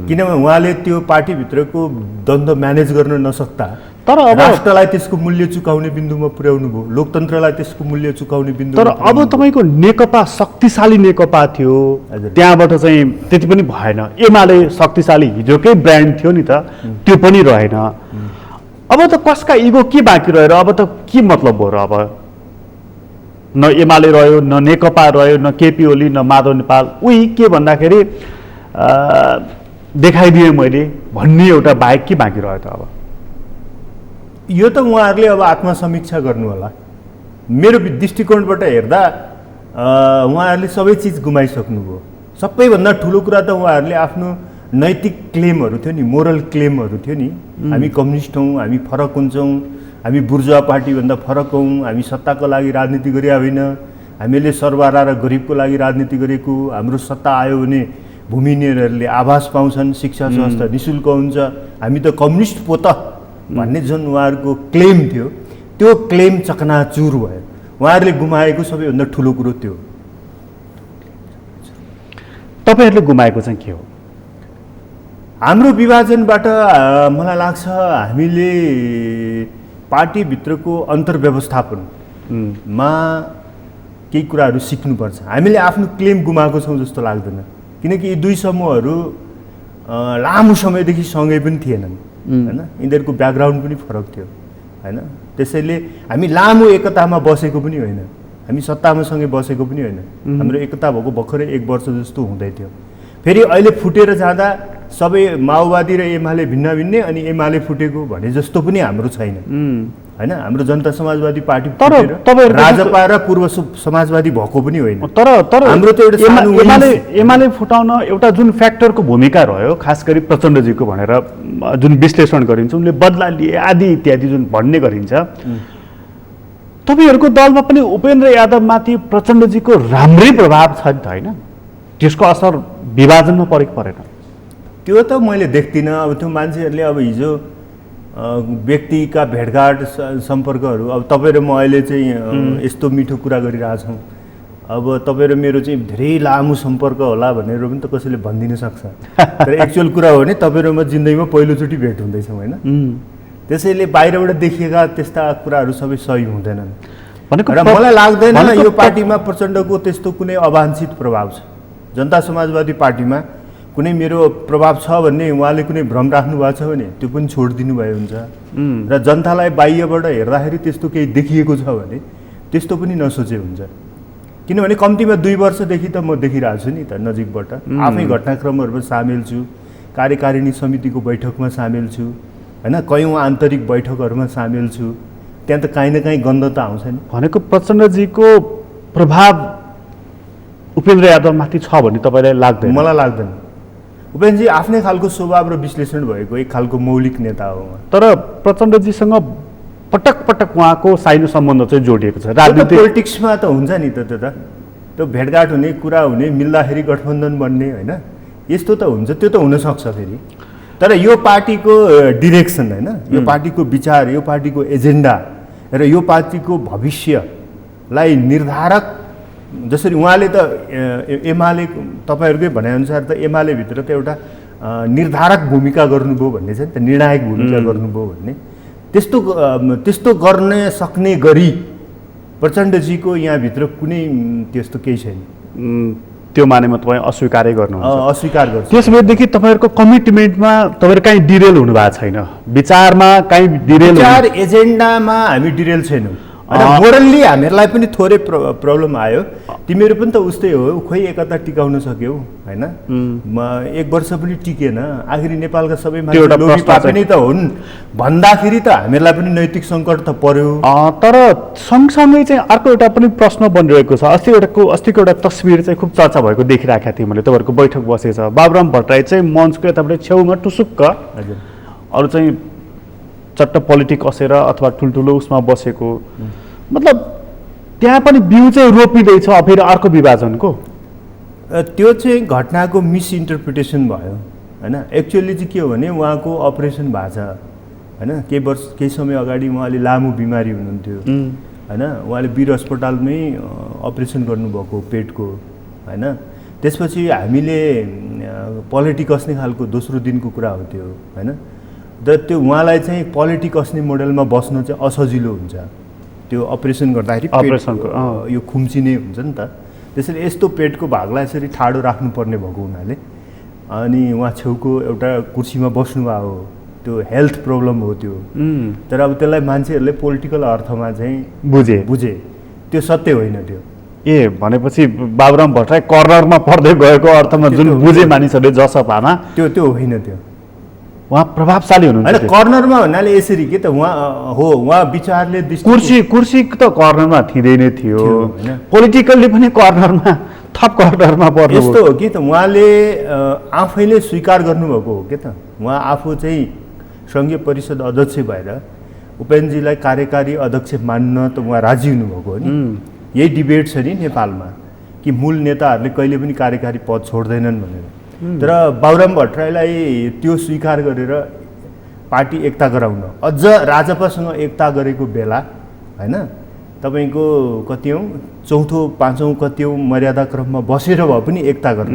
किनभने उहाँले त्यो पार्टीभित्रको द्वन्द्व म्यानेज गर्न नसक्दा तर अब राष्ट्रलाई त्यसको मूल्य चुकाउने बिन्दुमा पुर्याउनु भयो, लोकतन्त्रलाई त्यसको मूल्य चुकाउने बिन्दु। तर अब तपाईँको नेकपा शक्तिशाली नेकपा थियो, त्यहाँबाट चाहिँ त्यति पनि भएन। एमाले शक्तिशाली हिजोकै ब्रान्ड थियो नि त, त्यो पनि रहेन। अब त कसका इगो के बाँकी रहेर, अब त के मतलब भयो र? अब न एमाले रह्यो, न नेकपा रह्यो, न केपी ओली, न माधव नेपाल। उही के भन्दाखेरि देखाइदिएँ मैले भन्ने एउटा बाहेक के बाँकी रह्यो त? अब यो त उहाँहरूले अब आत्मसमीक्षा गर्नु होला। मेरो दृष्टिकोणबाट हेर्दा उहाँहरूले सबै चिज गुमाइसक्नुभयो। सबैभन्दा ठुलो कुरा त उहाँहरूले आफ्नो नैतिक क्लेमहरू थियो नि, मोरल क्लेमहरू थियो नि, हामी कम्युनिस्ट हौँ, हामी फरक हुन्छौँ, हामी बुर्जुवा पार्टीभन्दा फरक हौँ, हामी सत्ताको लागि राजनीति गरे होइन, हामीले सर्वहारा र गरिबको लागि राजनीति गरेको, हाम्रो सत्ता आयो भने भूमिहीनहरूले आवास पाउँछन्, शिक्षा स्वास्थ्य निःशुल्क हुन्छ, हामी त कम्युनिस्ट पो त भन्ने जुन उहाँहरूको क्लेम थियो, त्यो क्लेम चकनाचुर भयो। उहाँहरूले गुमाएको सबैभन्दा ठुलो कुरो त्यो। तपाईँहरूले गुमाएको चाहिँ के हो? हाम्रो विभाजनबाट मलाई लाग्छ हामीले पार्टीभित्रको अन्तर्व्यवस्थापनमा केही कुराहरू सिक्नुपर्छ। हामीले आफ्नो क्लेम गुमाएको छौँ जस्तो लाग्दैन, किनकि यी दुई समूहहरू लामो समयदेखि सँगै पनि थिएनन् हैन, यिनीहरूको ब्याकग्राउन्ड पनि फरक थियो हैन। त्यसैले हामी लामो एकतामा बसेको पनि होइन, हामी सत्तामा सँगै बसेको पनि होइन। हाम्रो एकता भएको भर्खरै 1 वर्ष जस्तो हुँदै थियो। फेरि अहिले फुटेर जाँदा सबै माओवादी र एमाले भिन्न भिन्नै, अनि एमाले फुटेको भने जस्तो पनि हाम्रो छैन हैन। हाम्रो जनता समाजवादी पार्टी राजपा र पूर्व समाजवादी भएको पनि होइन। तर हाम्रो त एउटा एमाले फुटाउन एउटा जुन फ्याक्टरको भूमिका रह्यो, खास गरी प्रचण्डजीको भनेर जुन विश्लेषण गरिन्छ, उनले बदला लिए आदि इत्यादि जुन भन्ने गरिन्छ, तपाईँहरूको दलमा पनि उपेन्द्र यादवमाथि प्रचण्डजीको राम्रै प्रभाव छ नि त हैन? त्यसको असर विभाजनमा परेको परेन? त्यो त मैले देख्दिनँ। अब त्यो मान्छेहरूले अब हिजो व्यक्तिका भेटघाट सम्पर्कहरू, अब तपाईँ र म अहिले चाहिँ यस्तो मिठो कुरा गरिरहेछौँ, अब तपाईँ र मेरो चाहिँ धेरै लामो सम्पर्क होला भनेर पनि त कसैले भनिदिन सक्छ। तर एक्चुअल कुरा हो भने तपाईँ र म जिन्दगीमा पहिलोचोटि भेट हुँदैछौँ होइन। त्यसैले बाहिरबाट देखिएका त्यस्ता कुराहरू सबै सही हुँदैनन् र मलाई लाग्दैन यो पार्टीमा प्रचण्डको त्यस्तो कुनै अवाञ्छित प्रभाव छ। जनता समाजवादी पार्टीमा कुनै मेरो प्रभाव छ भन्ने उहाँले कुनै भ्रम राख्नु भएको छ भने त्यो पनि छोडिदिनु भए हुन्छ र जनतालाई बाह्यबाट हेर्दाखेरि त्यस्तो केही देखिएको छ भने त्यस्तो पनि नसोचे हुन्छ। किनभने कम्तीमा 2 वर्षदेखि त म देखिरहेको छु नि त नजिकबाट, आफै घटनाक्रमहरूमा सामेल छु, कार्यकारिणी समितिको बैठकमा सामेल छु होइन, कयौँ आन्तरिक बैठकहरूमा सामेल छु, त्यहाँ त काहीँ न काहीँ गन्ध त आउँछ नि। भनेको प्रचण्डजीको प्रभाव उपेन्द्र यादवमाथि छ भन्ने तपाईँलाई लाग्दैन? मलाई लाग्दैन। उपेन्द्रजी आफ्नै खालको स्वभाव र विश्लेषण भएको एक खालको मौलिक नेता हो उहाँ। तर प्रचण्डजीसँग पटक पटक उहाँको साइनो सम्बन्ध चाहिँ जोडिएको छ। राजनीतिक पोलिटिक्समा त हुन्छ नि त, त्यो भेटघाट हुने, कुरा हुने, मिल्दाखेरि गठबन्धन बन्ने होइन, यस्तो त हुन्छ, त्यो त हुनसक्छ फेरि। तर यो पार्टीको डिरेक्सन होइन, यो पार्टीको विचार, यो पार्टीको एजेन्डा र यो पार्टीको भविष्यलाई निर्धारक, जसरी उहाँले त एमाले तपाईँहरूकै भनाइअनुसार त एमाले भित्र त एउटा निर्धारक भूमिका गर्नुभयो भन्ने छ नि त, निर्णायक भूमिका गर्नुभयो भन्ने, त्यस्तो गर्न सक्ने गरी प्रचण्डजीको यहाँभित्र कुनै त्यस्तो केही छैन। त्यो मानेमा तपाईँ अस्वीकारै गर्नुहुन्छ? अस्वीकार गर्छु। त्यस भएदेखि तपाईँहरूको कमिटमेन्टमा तपाईँहरू कहीँ डिरेल हुनु भएको छैन? विचारमा कहीँ डिरेल? विचार एजेन्डामा हामी डिरेल छैनौँ। मोरल्ली हामीहरूलाई पनि थोरै प्रब्लम आयो। तिमीहरू पनि त उस्तै हो, खोइ एकता टिकाउन सक्यौ होइन, 1 वर्ष पनि टिकेन, आखिरी नेपालका सबै मान्छे लोभी पनि त हुन् भन्दाखेरि त हामीहरूलाई पनि नैतिक सङ्कट त पर्यो। तर सँगसँगै चाहिँ अर्को एउटा पनि प्रश्न बनिरहेको छ। अस्तिको एउटा तस्बिर चाहिँ खुब चर्चा भएको देखिरहेका थिएँ मैले, तपाईँहरूको बैठक बसेको छ, बाबुराम भट्टराई चाहिँ मञ्चको यतापट्टि छेउमा टुसुक्क, अरू चाहिँ चट्ट पोलिटिक कसेर अथवा ठुल्ठुलो उसमा बसेको, मतलब त्यहाँ पनि बिउ चाहिँ रोपिँदैछ फेरि अर्को विभाजनको। त्यो चाहिँ घटनाको मिसइन्टरप्रिटेसन भयो होइन। एक्चुअली चाहिँ के हो भने उहाँको अपरेसन भएको छ होइन, केही समय अगाडि उहाँले लामो बिमारी हुनुहुन्थ्यो होइन, उहाँले वीर अस्पतालमै अपरेसन गर्नुभएको पेटको होइन। त्यसपछि हामीले पोलिटिक कस्ने खालको दोस्रो दिनको कुरा हो त्यो होइन। र त्यो उहाँलाई चाहिँ पोलिटिक कस्ने मोडलमा बस्न चाहिँ असजिलो हुन्छ, त्यो अपरेसन गर्दाखेरि यो खुम्चिने हुन्छ नि त। त्यसैले यस्तो पेटको भागलाई यसरी ठाडो राख्नुपर्ने भएको हुनाले अनि उहाँ छेउको एउटा कुर्सीमा बस्नुभएको हो, त्यो हेल्थ प्रब्लम हो त्यो। तर अब त्यसलाई मान्छेहरूले पोलिटिकल अर्थमा चाहिँ बुझे, त्यो सत्य होइन त्यो। भनेपछि बाबुराम भट्टराई कर्नरमा पर्दै गएको अर्थमा जुन बुझे मानिसहरूले जसपामा, त्यो होइन, त्यो उहाँ प्रभावशाली हुनुहुन्छ होइन। कर्नरमा भन्नाले यसरी के त उहाँ विचारले कुर्सी त कर्नरमा थिँदै नै थियो, पोलिटिकल्ली पनि कर्नरमा, थप कर्नरमा पर्नु। यस्तो हो कि त उहाँले आफैले स्वीकार गर्नुभएको हो कि त, उहाँ आफू चाहिँ सङ्घीय परिषद अध्यक्ष भएर उपेन्द्रजीलाई कार्यकारी अध्यक्ष मान्न त उहाँ राजी हुनुभएको हो नि। यही डिबेट छ नि नेपालमा कि मूल नेताहरूले कहिले पनि कार्यकारी पद छोड्दैनन् भनेर। तर बाबुराम भट्टराईलाई त्यो स्वीकार गरेर पार्टी एकता गराउन, अझ राजपासँग एकता गरेको बेला होइन, तपाईँको कतिौँ चौथो पाँचौँ कतिौँ मर्यादा क्रममा बसेर भए पनि एकता गर्न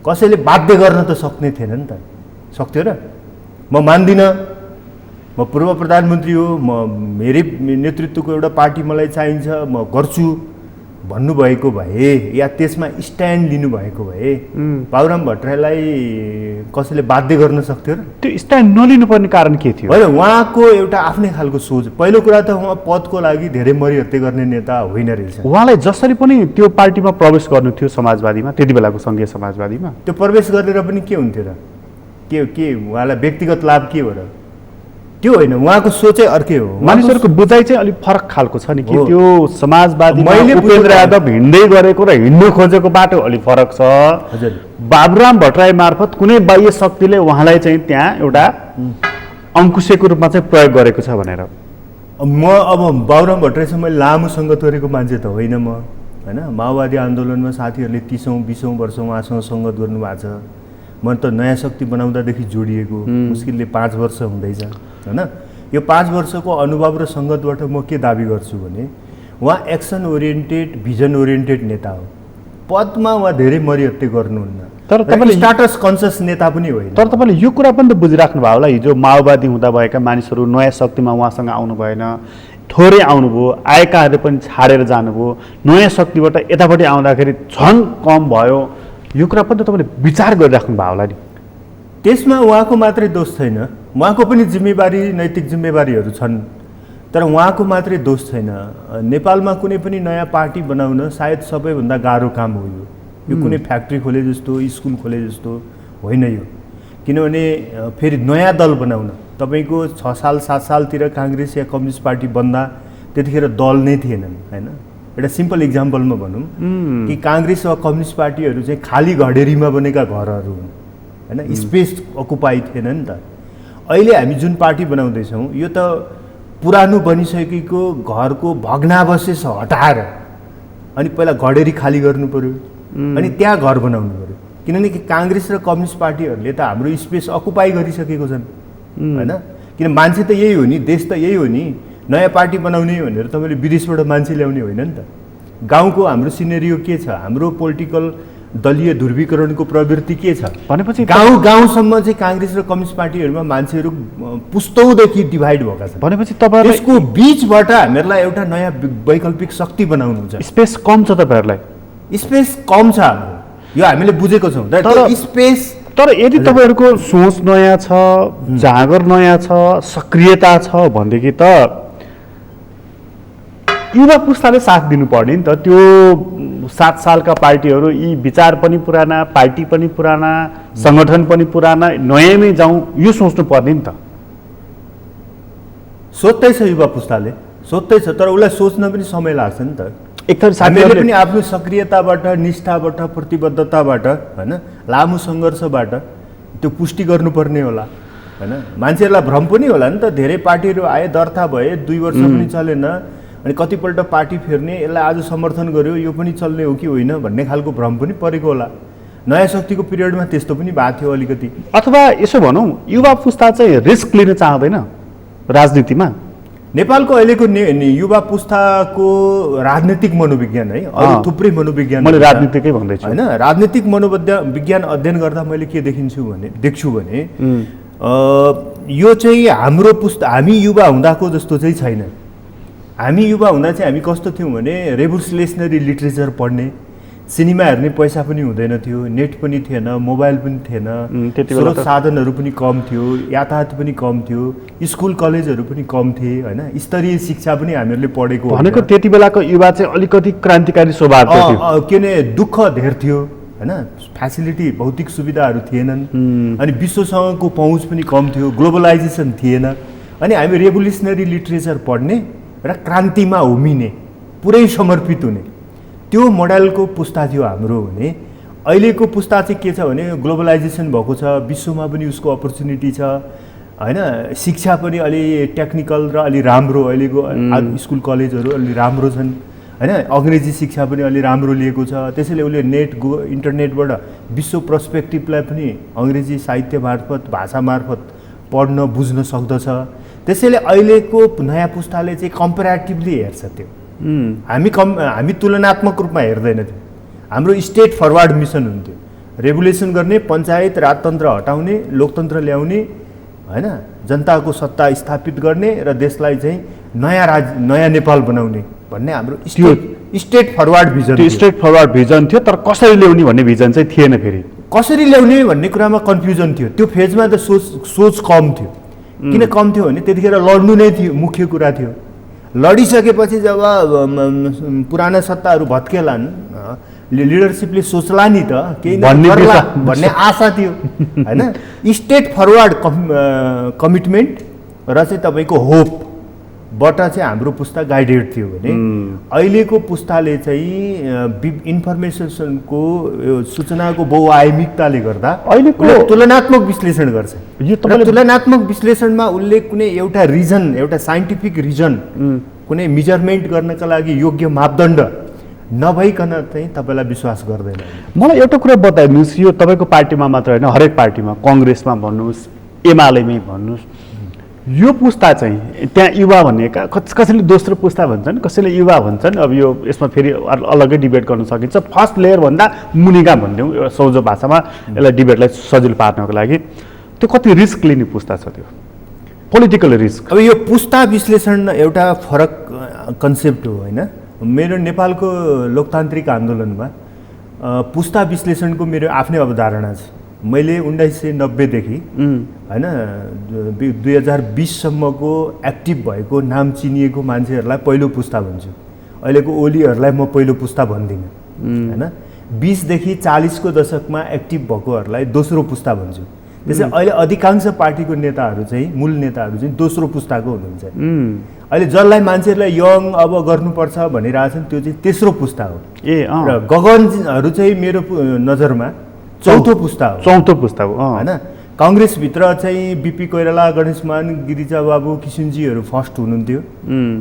कसैले बाध्य गर्न त सक्ने थिएन नि त। सक्थ्यो र? म मान्दिनँ, म पूर्व प्रधानमन्त्री हो, मेरै नेतृत्वको एउटा पार्टी मलाई चाहिन्छ, म गर्छु भन्नुभएको भए या त्यसमा स्ट्यान्ड लिनुभएको भए बाबुराम भट्टराईलाई कसैले बाध्य गर्न सक्थ्यो र? त्यो स्ट्यान्ड नलिनुपर्ने कारण के थियो? होइन, उहाँको एउटा आफ्नै खालको सोच। पहिलो कुरा त उहाँ पदको लागि धेरै मरिहत्ते गर्ने नेता होइन रहेछ। उहाँलाई जसरी पनि त्यो पार्टीमा प्रवेश गर्नु थियो समाजवादीमा, त्यति बेलाको सङ्घीय समाजवादीमा, त्यो प्रवेश गरेर पनि के हुन्थ्यो र? के उहाँलाई व्यक्तिगत लाभ के हो र? त्यो होइन, उहाँको सोचै अर्कै हो। मानिसहरूको बुझाइ चाहिँ अलिक फरक खालको छ नि कि त्यो समाजवादी उपेन्द्र यादव हिँड्दै गरेको र हिँड्नु खोजेको बाटो अलिक फरक छ। हजुर, बाबुराम भट्टराई मार्फत कुनै बाह्य शक्तिले उहाँलाई चाहिँ त्यहाँ एउटा अङ्कुशेको रूपमा चाहिँ प्रयोग गरेको छ भनेर। म अब बाबुराम भट्टराईसँग मैले लामो सङ्गत गरेको मान्छे त होइन म होइन। माओवादी आन्दोलनमा साथीहरूले 30औं-20औं वर्ष उहाँसँग सङ्गत गर्नुभएको छ। म त नयाँ शक्ति बनाउँदादेखि जोडिएको, मुस्किलले 5 वर्ष हुँदैछ होइन। यो 5 वर्षको अनुभव र सङ्गतबाट म के दाबी गर्छु भने उहाँ एक्सन ओरिएन्टेड, भिजन ओरिएन्टेड नेता हो। पदमा उहाँ धेरै मरिहत्ते गर्नुहुन्न, तर तपाईँले स्टाटस कन्सियस नेता पनि होइन। तर तपाईँले यो कुरा पनि त बुझिराख्नु भयो होला, हिजो माओवादी हुँदा भएका मानिसहरू नयाँ शक्तिमा उहाँसँग आउनु भएन, थोरै आउनुभयो, आएकाहरू पनि छाडेर जानुभयो, नयाँ शक्तिबाट यतापट्टि आउँदाखेरि झन् कम भयो, यो कुरा पनि त तपाईँले विचार गरिराख्नु भयो होला नि। त्यसमा उहाँको मात्रै दोष छैन, उहाँको पनि जिम्मेवारी नैतिक जिम्मेवारीहरू छन्, तर उहाँको मात्रै दोष छैन। नेपालमा कुनै पनि नयाँ पार्टी बनाउन सायद सबैभन्दा गाह्रो काम हो यो कुनै फ्याक्ट्री खोले जस्तो स्कुल खोले जस्तो होइन यो। किनभने फेरि नयाँ दल बनाउन तपाईँको 6 साल 7 सालतिर काङ्ग्रेस या कम्युनिस्ट पार्टी बन्दा त्यतिखेर दल नै थिएनन् होइन। एउटा सिम्पल इक्जाम्पलमा भनौँ कि काङ्ग्रेस वा कम्युनिस्ट पार्टीहरू चाहिँ खाली घडेरीमा बनेका घरहरू हुन् होइन, स्पेस अकुपाई थिएन नि त। अहिले हामी जुन पार्टी बनाउँदैछौँ यो त पुरानो बनिसकेको घरको भग्नावशेष हटाएर अनि पहिला घडेरी खाली गर्नु पर्यो अनि त्यहाँ घर बनाउनु पर्यो। किनभने काङ्ग्रेस र कम्युनिस्ट पार्टीहरूले त हाम्रो स्पेस अकुपाई गरिसकेको छन् होइन। किन मान्छे त यही हो नि, देश त यही हो नि। नयाँ पार्टी बनाउने भनेर तपाईँले विदेशबाट मान्छे ल्याउने होइन नि त। गाउँको हाम्रो सिनेरियो के छ, हाम्रो पोलिटिकल दलीय ध्रुवीकरणको प्रवृत्ति के छ भनेपछि गाउँसम्म चाहिँ काङ्ग्रेस र कम्युनिस्ट पार्टीहरूमा मान्छेहरू पुस्तौँदेखि डिभाइड भएका छन्। भनेपछि तपाईँलाई यसको बीचबाट हामीहरूलाई एउटा नयाँ वैकल्पिक शक्ति बनाउनु छ। स्पेस कम छ तपाईँहरूलाई? स्पेस कम छ हाम्रो, यो हामीले बुझेको छौँ। तर स्पेस, तर यदि तपाईँहरूको सोच नयाँ छ, जाँगर नयाँ छ, सक्रियता छ भनेदेखि त युवा पुस्ताले साथ दिनुपर्ने नि त। त्यो 7 सालका पार्टीहरू यी विचार पनि पुराना, पार्टी पनि पुराना, सङ्गठन पनि पुराना, नयाँमै जाउँ यो सोच्नु पर्ने नि त। सोच्दैछ युवा पुस्ताले, सोच्दैछ, तर उसलाई सोच्न पनि समय लाग्छ नि त। एक थरी हामीले पनि आफ्नो सक्रियताबाट, निष्ठाबाट, प्रतिबद्धताबाट होइन, लामो सङ्घर्षबाट त्यो पुष्टि गर्नुपर्ने होला होइन। मान्छेहरूलाई भ्रम पनि होला नि त। धेरै पार्टीहरू आए, दर्ता भए, 2 वर्ष पनि चलेन, अनि कतिपल्ट पार्टी फेर्ने, यसलाई आज समर्थन गर्यो यो पनि चल्ने हो कि होइन भन्ने खालको भ्रम पनि परेको होला। नयाँ शक्तिको पिरियडमा त्यस्तो पनि भएको थियो अलिकति। अथवा यसो भनौँ, युवा पुस्ता चाहिँ रिस्क लिन चाहँदैन राजनीतिमा? नेपालको अहिलेको युवा पुस्ताको राजनीतिक मनोविज्ञान है, अरू थुप्रै मनोविज्ञान, मैले राजनीतिकै भन्दैछु होइन। राजनीतिक मनोविज्ञान अध्ययन गर्दा मैले के देख्छु भने यो चाहिँ हाम्रो पुस्ता, हामी युवा हुँदाको जस्तो चाहिँ छैन। हामी युवा हुँदा चाहिँ हामी कस्तो थियौँ भने रेभोल्युसनरी लिट्रेचर पढ्ने, सिनेमा हेर्ने पैसा पनि हुँदैन थियो, नेट पनि थिएन, मोबाइल पनि थिएन, स्रोत साधनहरू पनि कम थियो, यातायात पनि कम थियो, स्कुल कलेजहरू पनि कम थिए होइन, स्तरीय शिक्षा पनि हामीहरूले पढेको भनेको त्यति बेलाको युवा चाहिँ अलिकति क्रान्तिकारी स्वभावको थियो। के अरे दुःख धेर थियो होइन, फ्यासिलिटी भौतिक सुविधाहरू थिएनन्, अनि विश्वसँगको पहुँच पनि कम थियो, ग्लोबलाइजेसन थिएन। अनि हामी रेभोल्युसनरी लिट्रेचर पढ्ने र क्रान्तिमा होमिने, पुरै समर्पित हुने, त्यो मोडलको पुस्ता थियो हाम्रो। भने अहिलेको पुस्ता चाहिँ के छ भने ग्लोबलाइजेसन भएको छ, विश्वमा पनि उसको अपर्च्युनिटी छ होइन, शिक्षा पनि अलि टेक्निकल र अलि राम्रो, अहिलेको स्कुल कलेजहरू अलि राम्रो छन् होइन, अङ्ग्रेजी शिक्षा पनि अलि राम्रो लिएको छ। त्यसैले उसले इन्टरनेटबाट विश्व पर्सपेक्टिभलाई पनि अङ्ग्रेजी साहित्य मार्फत, भाषा मार्फत पढ्न बुझ्न सक्दछ। त्यसैले अहिलेको नयाँ पुस्ताले चाहिँ कम्पेरेटिभली हेर्छ त्यो। हामी तुलनात्मक रूपमा हेर्दैनथ्यौँ। हाम्रो स्टेट फरवर्ड मिसन हुन्थ्यो, रेभोल्युसन गर्ने, पञ्चायत राजतन्त्र हटाउने, लोकतन्त्र ल्याउने होइन, जनताको सत्ता स्थापित गर्ने र देशलाई चाहिँ नयाँ नेपाल बनाउने भन्ने हाम्रो स्टेट फरवर्ड भिजन। त्यो स्टेट फरवर्ड भिजन थियो, तर कसरी ल्याउने भन्ने भिजन चाहिँ थिएन। फेरि कसरी ल्याउने भन्ने कुरामा कन्फ्युजन थियो। त्यो फेजमा त सोच कम थियो। किन कम थियो भने त्यतिखेर लड्नु नै थियो मुख्य कुरा थियो। लडिसकेपछि जब पुराना सत्ताहरू भत्केलान्, लिडरसिपले सोच्ला नि त केही गर्ला भन्ने आशा थियो होइन। स्टेट फरवर्ड कमिटमेन्ट र चाहिँ तपाईँको होपबाट चाहिँ हाम्रो पुस्ता गाइडेड थियो भने अहिलेको पुस्ताले चाहिँ इन्फर्मेसनको सूचनाको बहुआयामिकताले गर्दा अहिलेको तुलनात्मक विश्लेषण गर्छ। यो तुलनात्मक विश्लेषणमा उसले कुनै एउटा रिजन, एउटा साइन्टिफिक रिजन, कुनै मेजरमेन्ट गर्नका लागि योग्य मापदण्ड नभइकन चाहिँ तपाईँलाई विश्वास गर्दैन। मलाई एउटा कुरा बताइदिनुहोस्, यो तपाईँको पार्टीमा मात्र होइन, हरेक पार्टीमा, कङ्ग्रेसमा भन्नुहोस्, एमालेमै भन्नुहोस्, यो पुस्ता चाहिँ त्यहाँ युवा भनेका कसैले दोस्रो पुस्ता भन्छन्, कसैले युवा भन्छन्। अब यो यसमा फेरि अलग्गै डिबेट गर्न सकिन्छ। फर्स्ट लेयर भन्दा मुनिका भनिदिउँ एउटा सौजो भाषामा, यसलाई डिबेटलाई सजिलो पार्नको लागि। त्यो कति रिस्क लिने पुस्ता छ, त्यो पोलिटिकल रिस्क। अब यो पुस्ता विश्लेषण एउटा फरक कन्सेप्ट हो होइन। मेरो नेपालको लोकतान्त्रिक आन्दोलनमा पुस्ता विश्लेषणको मेरो आफ्नै अवधारणा छ। मैले 1990 देखि हैन 2020सम्मको एक्टिभ भएको नाम चिनिएको मान्छेहरूलाई पहिलो पुस्ता भन्छु। अहिलेको ओलीहरूलाई म पहिलो पुस्ता भन्दिनँ हैन। 20 देखि 40 को दशकमा एक्टिभ भएकोहरूलाई दोस्रो पुस्ता भन्छु। त्यसै अहिले अधिकांश पार्टीको नेताहरू चाहिँ मूल नेताहरू चाहिँ दोस्रो पुस्ताको हुनुहुन्छ। अहिले जसलाई मान्छेहरूलाई यङ अब गर्नुपर्छ भनिरहेछन् त्यो चाहिँ तेस्रो पुस्ता हो। र गगनहरू चाहिँ मेरो नजरमा चौथो पुस्ता हो। चौथो पुस्ता हो हैन। कांग्रेसभित्र चाहिँ बीपी कोइराला, गणेशमान, गिरिजा बाबु, किशुनजीहरू फर्स्ट हुनुहुन्थ्यो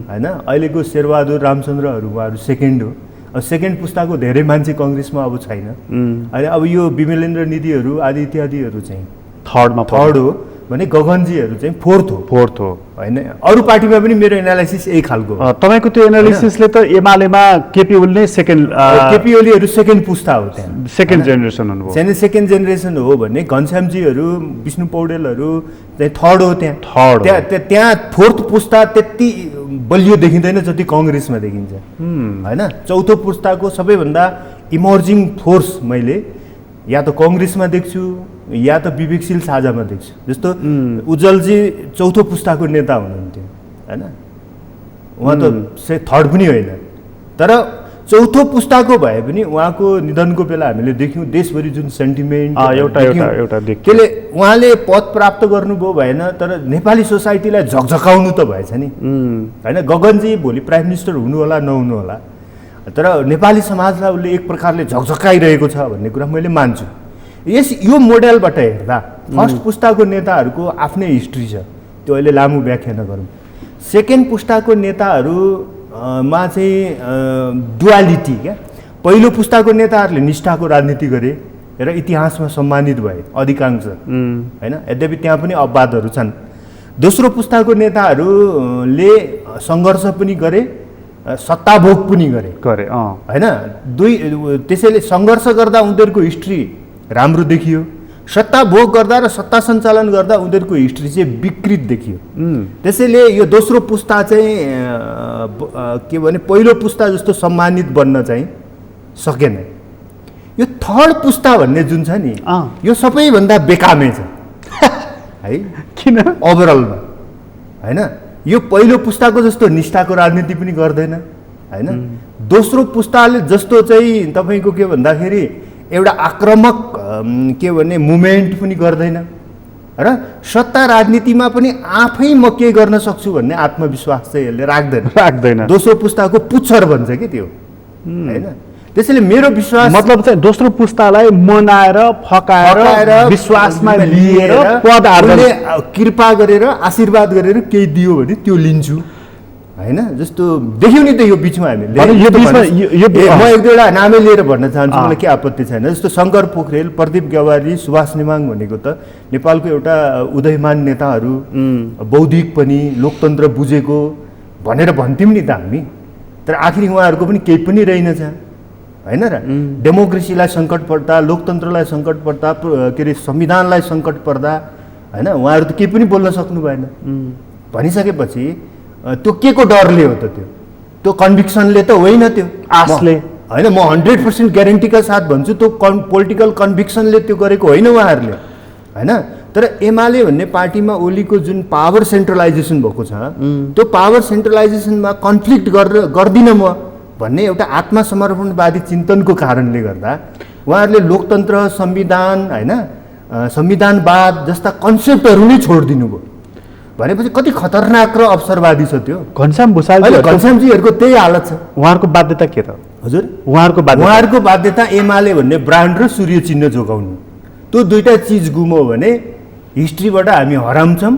हैन। अहिलेको शेरबहादुर, रामचन्द्रहरू उहाँहरू सेकेन्ड हो। अब सेकेन्ड पुस्ताको धेरै मान्छे कांग्रेसमा अब छैन। अहिले अब यो विमलेन्द्र निधिहरू आदि इत्यादिहरू चाहिँ थर्ड हो भने गगनजीहरू चाहिँ फोर्थ हो हैन। अरू पार्टीमा पनि मेरो एनालाइसिस यही खालको हो। तपाईको त्यो एनालिसिसले त एमालेमा केपी ओली नै सेकेन्ड केपी ओलीहरू सेकेन्ड पुस्ता हो, त्यहाँ सेकेन्ड जेनेरेसन हुनुभयो। सेकेन्ड जेनेरेसन हो भने घनश्यामजीहरू, विष्णु पौडेलहरू चाहिँ थर्ड हो। त्यहाँ फोर्थ पुस्ता त्यति बलियो देखिँदैन जति कांग्रेसमा देखिन्छ हैन। चौथो पुस्ताको सबैभन्दा इमर्जिङ फोर्स मैले या त कांग्रेसमा देख्छु या त विवेकशील साझामा देख्छु। जस्तो उज्जवलजी चौथो पुस्ताको नेता हुनुहुन्थ्यो हैन। उहाँ त थर्ड पनि होइन, तर चौथो पुस्ताको भए पनि उहाँको निधनको बेला हामीले देख्यौँ देशभरि जुन सेन्टिमेन्ट एउटा त्यसले उहाँले पद प्राप्त गर्नुभयो भएन, तर नेपाली सोसाइटीलाई झकझकाउनु त भएछ नि हैन। गगनजी भोलि प्राइम मिनिस्टर हुनु होला नहुनु होला, तर नेपाली समाजलाई उसले एक प्रकारले झकझकाइरहेको छ भन्ने कुरा मैले मान्छु। यो मोडेलबाट हेर्दा फर्स्ट पुस्ताको नेताहरूको आफ्नै हिस्ट्री छ, त्यो अहिले लामो व्याख्या नगरौँ। सेकेन्ड पुस्ताको नेताहरूमा चाहिँ डुअलिटी क्या। पहिलो पुस्ताको नेताहरूले निष्ठाको राजनीति गरे र इतिहासमा सम्मानित भए अधिकांश हैन। यद्यपि त्यहाँ पनि अपवादहरू छन्। दोस्रो पुस्ताको नेताहरूले सङ्घर्ष पनि गरे, सत्ताभोग पनि गरे हैन। त्यसैले सङ्घर्ष गर्दा उनीहरूको हिस्ट्री राम्रो देखियो, सत्ता भोग गर्दा र सत्ता सञ्चालन गर्दा उनीहरूको हिस्ट्री चाहिँ विकृत देखियो। त्यसैले यो दोस्रो पुस्ता चाहिँ के भने पहिलो पुस्ता जस्तो सम्मानित बन्न चाहिँ सकेन। यो थर्ड पुस्ता भन्ने जुन छ नि यो सबैभन्दा बेकामे छ है। किन? ओभरअलमा हैन। यो पहिलो पुस्ताको जस्तो निष्ठाको राजनीति पनि गर्दैन हैन। दोस्रो पुस्ताले जस्तो चाहिँ तपाईँको के भन्दाखेरि एउटा आक्रामक के भने मुभमेन्ट पनि गर्दैन र सत्ता राजनीतिमा पनि आफै म के गर्न सक्छु भन्ने आत्मविश्वास चाहिँ यसले राख्दैन। दोस्रो पुस्ताको पुच्छर भन्छ कि त्यो हैन। त्यसैले मेरो विश्वास मतलब चाहिँ दोस्रो पुस्तालाई मनाएर फकाएर विश्वासमा लिएर पदहरूले कृपा गरेर आशीर्वाद गरेर केही दियो भने त्यो लिन्छु हैन। जस्तो देख्यौँ नि त यो बिचमा हामीले म एक दुईवटा नामै लिएर भन्न चाहन्छु, मलाई के आपत्ति छैन। जस्तो शङ्कर पोखरेल, प्रदीप ग्यावाली, सुभाष नेमाङ भनेको त नेपालको एउटा उदयमान नेताहरू, बौद्धिक पनि लोकतन्त्र बुझेको भनेर भन्थ्यौँ नि त हामी, तर आखिर उहाँहरूको पनि केही पनि रहेनछ हैन र। डेमोक्रेसीलाई सङ्कट पर्दा, लोकतन्त्रलाई सङ्कट पर्दा, के अरे संविधानलाई सङ्कट पर्दा हैन उहाँहरू त केही पनि बोल्न सक्नु भएन। भनिसकेपछि त्यो के को डरले हो त? त्यो कन्भिक्सनले त होइन, त्यो आशले होइन। म 100% ग्यारेन्टीका साथ भन्छु त्यो पोलिटिकल कन्भिक्सनले त्यो गरेको होइन उहाँहरूले हैन। तर एमाले भन्ने पार्टीमा ओलीको जुन पावर सेन्ट्रलाइजेसन भएको छ त्यो पावर सेन्ट्रलाइजेसनमा कन्फ्लिक्ट गर्दिनँ म भन्ने एउटा आत्मसमर्पणवादी चिन्तनको कारणले गर्दा उहाँहरूले लोकतन्त्र, संविधान हैन, संविधानवाद जस्ता कन्सेप्टहरू नै छोडिदिनु भयो। भनेपछि कति खतरनाक र अवसरवादी छ त्यो। घनश्यामजीहरूको त्यही हालत छ। उहाँहरूको बाध्यता के त? हजुर, उहाँहरूको बाध्यता एमाले भन्ने ब्रान्ड र सूर्य चिन्ह जोगाउनु। त्यो दुईटा चिज गुमो भने हिस्ट्रीबाट हामी हराउँछौँ।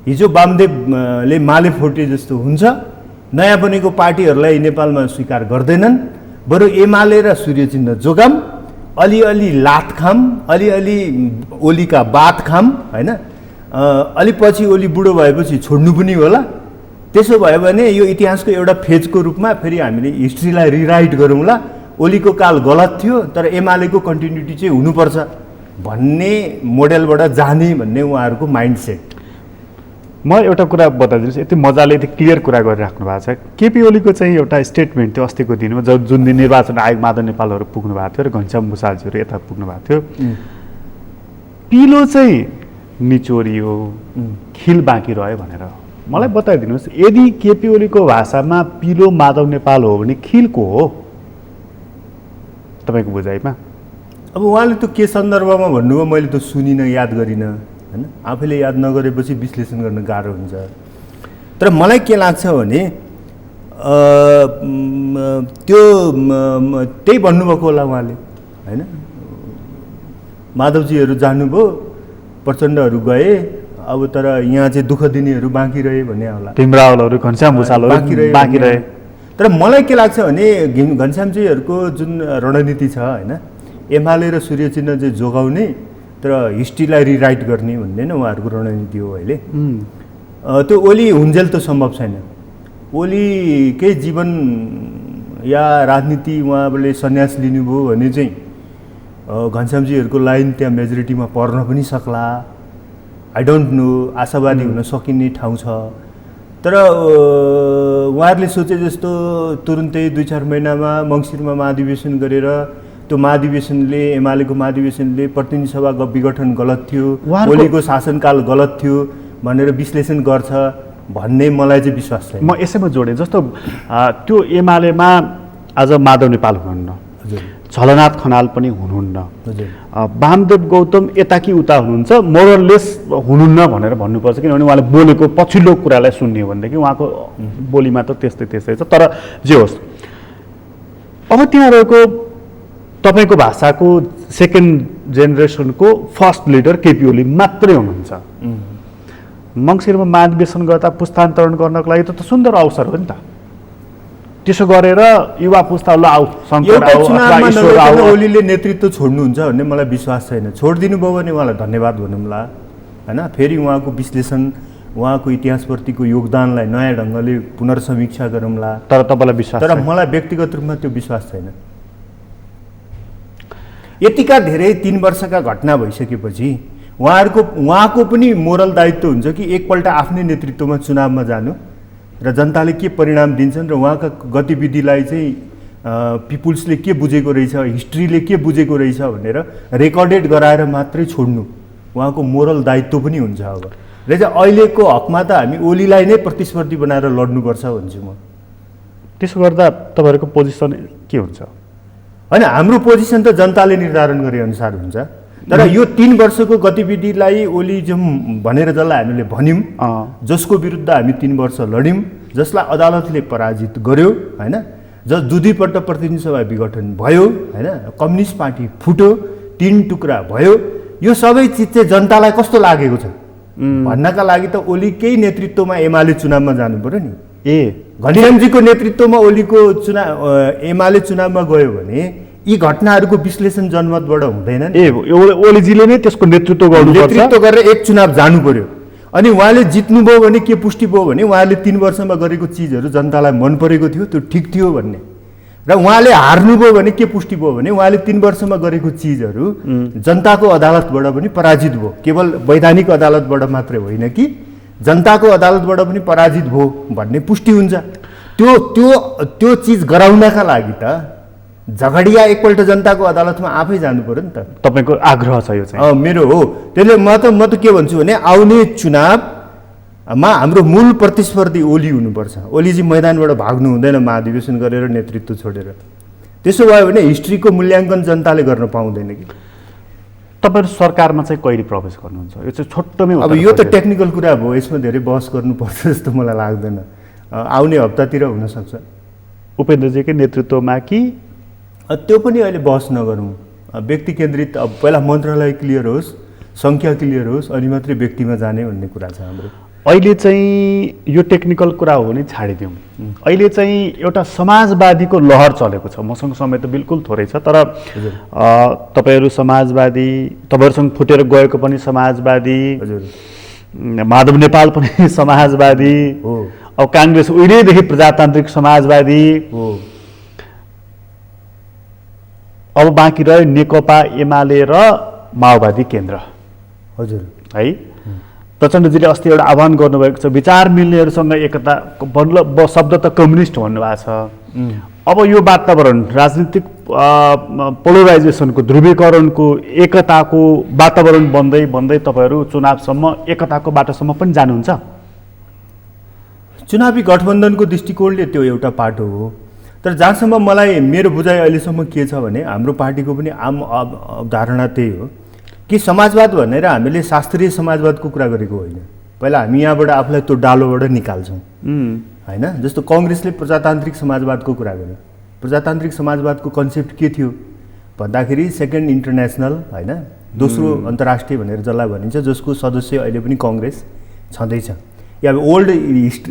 हिजो वामदेवले माले फोर्टे जस्तो हुन्छ, नयाँ बनेको पार्टीहरूलाई नेपालमा स्वीकार गर्दैनन्। बरु एमाले र सूर्य चिन्ह जोगाम, अलिअलि लात खाम, अलिअलि ओलीका बात खाम हैन। अलि पछि ओली बुढो भएपछि छोड्नु पनि होला। त्यसो भयो भने यो इतिहासको एउटा फेजको रूपमा फेरि हामीले हिस्ट्रीलाई रिराइट गरौँला। ओलीको काल गलत थियो तर एमालेको कन्टिन्युटी चाहिँ हुनुपर्छ भन्ने मोडेलबाट जाने भन्ने उहाँहरूको माइन्डसेट। म एउटा कुरा बताइदिनुहोस्, यति मजाले यति क्लियर कुरा गरिराख्नु भएको छ। केपी ओलीको चाहिँ एउटा स्टेटमेन्ट थियो अस्तिको दिनमा, जुन दिन निर्वाचन आयोग माधव नेपालहरू पुग्नु भएको थियो र घनश्याम भुसालजीहरू यता पुग्नु भएको थियो। पिलो चाहिँ निचोरियो, खिल बाँकी रह्यो भनेर मलाई बताइदिनुहोस्, यदि केपी ओलीको भाषामा पिलो माधव नेपाल हो भने खिल को हो तपाईँको बुझाइमा? अब उहाँले त के सन्दर्भमा भन्नुभयो मैले त सुनिनँ, याद गरिनँ होइन। आफैले याद नगरेपछि विश्लेषण गर्न गाह्रो हुन्छ। तर मलाई के लाग्छ भने त्यो त्यही भन्नुभएको होला उहाँले होइन। माधवजीहरू जानुभयो, प्रचण्डहरू गए, अब तर यहाँ चाहिँ दुःख दिनेहरू बाँकी रहे भन्ने होला। भीमरावलहरू, घनश्याम भुसालहरू बाँकी रहे। तर मलाई के लाग्छ भने घनश्यामजीहरूको जुन रणनीति छ होइन, एमाले र सूर्य चिन्ह चाहिँ जोगाउने तर हिस्ट्रीलाई रिराइट गर्ने भन्ने नै उहाँहरूको रणनीति हो अहिले। त्यो ओली हुन्जेल त सम्भव छैन। ओलीकै जीवन या राजनीति उहाँले सन्यास लिनुभयो भने चाहिँ घनश्यामजीहरूको लाइन त्यहाँ मेजोरिटीमा पर्न पनि सक्ला। आई डोन्ट नो, आशावादी हुन सकिने ठाउँ छ। तर उहाँहरूले सोचे जस्तो तुरुन्तै 2-4 महिनामा मङ्सिरमा महाधिवेशन गरेर त्यो महाधिवेशनले, एमालेको महाधिवेशनले प्रतिनिधि सभा विघटन गलत थियो, ओलीको शासनकाल गलत थियो भनेर विश्लेषण गर्छ भन्ने मलाई चाहिँ विश्वास छैन। म यसैमा जोडेँ, जस्तो त्यो एमालेमा आज माधव नेपाल हुनुहुन्न, झलनाथ खनाल पनि हुनुहुन्न, वामदेव गौतम यता कि उता हुनुहुन्छ, मोरललेस हुनुहुन्न भनेर भन्नुपर्छ। किनभने उहाँले बोलेको पछिल्लो कुरालाई सुन्ने हो भनेदेखि उहाँको बोलीमा त त्यस्तै छ। तर जे होस्, अब त्यहाँ रहेको तपाईँको भाषाको सेकेन्ड जेनेरेसनको फर्स्ट लिडर केपी ओली मात्रै हुनुहुन्छ। मङ्सिरमा महाधिवेशन गर्दा पुस्तान्तरण गर्नको लागि त सुन्दर अवसर हो नि त। त्यसो गरेर युवा पुस्ताले आऊ, शङ्कर आऊ, अथवा ईश्वर आऊ। ओलीले नेतृत्व छोड्नुहुन्छ भन्ने मलाई विश्वास छैन। छोडिदिनु भयो भने उहाँलाई धन्यवाद भनौँला होइन। फेरि उहाँको विश्लेषण, उहाँको इतिहासप्रतिको योगदानलाई नयाँ ढङ्गले पुनर्समीक्षा गरौँला। तर तपाईँलाई विश्वास? तर मलाई व्यक्तिगत रूपमा त्यो विश्वास छैन। यतिका धेरै 3 वर्षका घटना भइसकेपछि उहाँको पनि मोरल दायित्व हुन्छ कि एकपल्ट आफ्नै नेतृत्वमा चुनावमा जानु र जनताले के परिणाम दिन्छन् र उहाँका गतिविधिलाई चाहिँ पिपुल्सले के बुझेको रहेछ, हिस्ट्रीले के बुझेको रहेछ भनेर रेकर्डेड गराएर मात्रै छोड्नु उहाँको मोरल दायित्व पनि हुन्छ। अब र चाहिँ अहिलेको हकमा त हामी ओलीलाई नै प्रतिस्पर्धी बनाएर लड्नुपर्छ भन्छु म। त्यसो गर्दा तपाईँहरूको पोजिसन के हुन्छ? होइन, हाम्रो पोजिसन त जनताले निर्धारण गरे अनुसार हुन्छ। तर यो 3 वर्षको गतिविधिलाई ओलीजम भनेर जसलाई हामीले भन्यौँ, जसको विरुद्ध हामी 3 वर्ष लड्यौँ, जसलाई अदालतले पराजित गर्यो होइन, दुईपल्ट प्रतिनिधि सभा विघटन भयो होइन, कम्युनिस्ट पार्टी फुट्यो, 3 टुक्रा भयो, यो सबै चिज चाहिँ जनतालाई कस्तो लागेको छ भन्नका लागि त ओलीकै नेतृत्वमा एमाले चुनावमा जानु पर्यो नि। घनश्यामजीको नेतृत्वमा ओलीको एमाले चुनावमा गयो भने यी घटनाहरूको विश्लेषण जनमतबाट हुँदैन नि। ओलीजीले नै त्यसको नेतृत्व गर्नुपर्छ। नेतृत्व गरेर एक चुनाव जानु पर्यो। अनि उहाँले जित्नुभयो भने के पुष्टि भयो भने उहाँले 3 वर्षमा गरेको चिजहरू जनतालाई मन परेको थियो, त्यो ठिक थियो भन्ने। र उहाँले हार्नुभयो भने के पुष्टि भयो भने उहाँले 3 वर्षमा गरेको चिजहरू जनताको अदालतबाट पनि पराजित भयो। केवल वैधानिक अदालतबाट मात्रै होइन कि जनताको अदालतबाट पनि पराजित भयो भन्ने पुष्टि हुन्छ। त्यो चिज गराउनका लागि त झगडिया एकपल्ट जनताको अदालतमा आफै जानु पर्यो नि त। तपाईँको आग्रह छ यो चाहिँ? मेरो हो। त्यसले म त के भन्छु भने आउने चुनावमा हाम्रो मूल प्रतिस्पर्धी ओली हुनुपर्छ। ओलीजी मैदानबाट भाग्नु हुँदैन महाधिवेशन गरेर नेतृत्व छोडेर। त्यसो भयो भने हिस्ट्रीको मूल्याङ्कन जनताले गर्न पाउँदैन कि। तपाईँहरू सरकारमा चाहिँ कहिले प्रवेश गर्नुहुन्छ? यो चाहिँ छोटोमै अब यो त टेक्निकल कुरा भयो, यसमा धेरै बहस गर्नुपर्छ जस्तो मलाई लाग्दैन। आउने हप्तातिर हुनसक्छ। उपेन्द्रजीकै नेतृत्वमा कि? त्यो पनि अहिले बहस नगरौँ। व्यक्ति केन्द्रित, अब पहिला मन्त्रालय क्लियर होस्, सङ्ख्या क्लियर होस्, अनि मात्रै व्यक्तिमा जाने भन्ने कुरा छ हाम्रो। अहिले चाहिँ यो टेक्निकल कुरा हो भने छाडिदिउँ। अहिले चाहिँ एउटा समाजवादीको लहर चलेको छ। मसँग समय त बिल्कुल थोरै छ, तर तपाईँहरू समाजवादी, तपाईँहरूसँग फुटेर गएको पनि समाजवादी, माधव नेपाल पनि समाजवादी हो, अब काङ्ग्रेस उहिलेदेखि प्रजातान्त्रिक समाजवादी हो, अब बाँकी रह्यो नेकपा एमाले र माओवादी केन्द्र। हजुर है। प्रचण्डजीले अस्ति एउटा आह्वान गर्नुभएको छ विचार मिल्नेहरूसँग एकता बन्द शब्द त कम्युनिस्ट भन्नुभएको छ। अब यो वातावरण राजनीतिक पोलराइजेसनको ध्रुवीकरणको एकताको वातावरण बन्दै बन्दै तपाईँहरू चुनावसम्म एकताको बाटोसम्म पनि जानुहुन्छ? चुनावी गठबन्धनको दृष्टिकोणले त्यो एउटा पाटो हो, तर जहाँसम्म मलाई मेरो बुझाइ अहिलेसम्म के छ भने हाम्रो पार्टीको पनि आम अवधारणा त्यही हो कि समाजवाद भनेर हामीले शास्त्रीय समाजवादको कुरा गरेको होइन। पहिला हामी यहाँबाट आफूलाई त्यो डालोबाट निकाल्छौँ होइन। जस्तो कङ्ग्रेसले प्रजातान्त्रिक समाजवादको कुरा गर्यो। प्रजातान्त्रिक समाजवादको कन्सेप्ट के थियो भन्दाखेरि सेकेन्ड इन्टरनेसनल होइन, दोस्रो अन्तर्राष्ट्रिय भनेर जसलाई भनिन्छ, जसको सदस्य अहिले पनि कङ्ग्रेस छँदैछ। या ओल्ड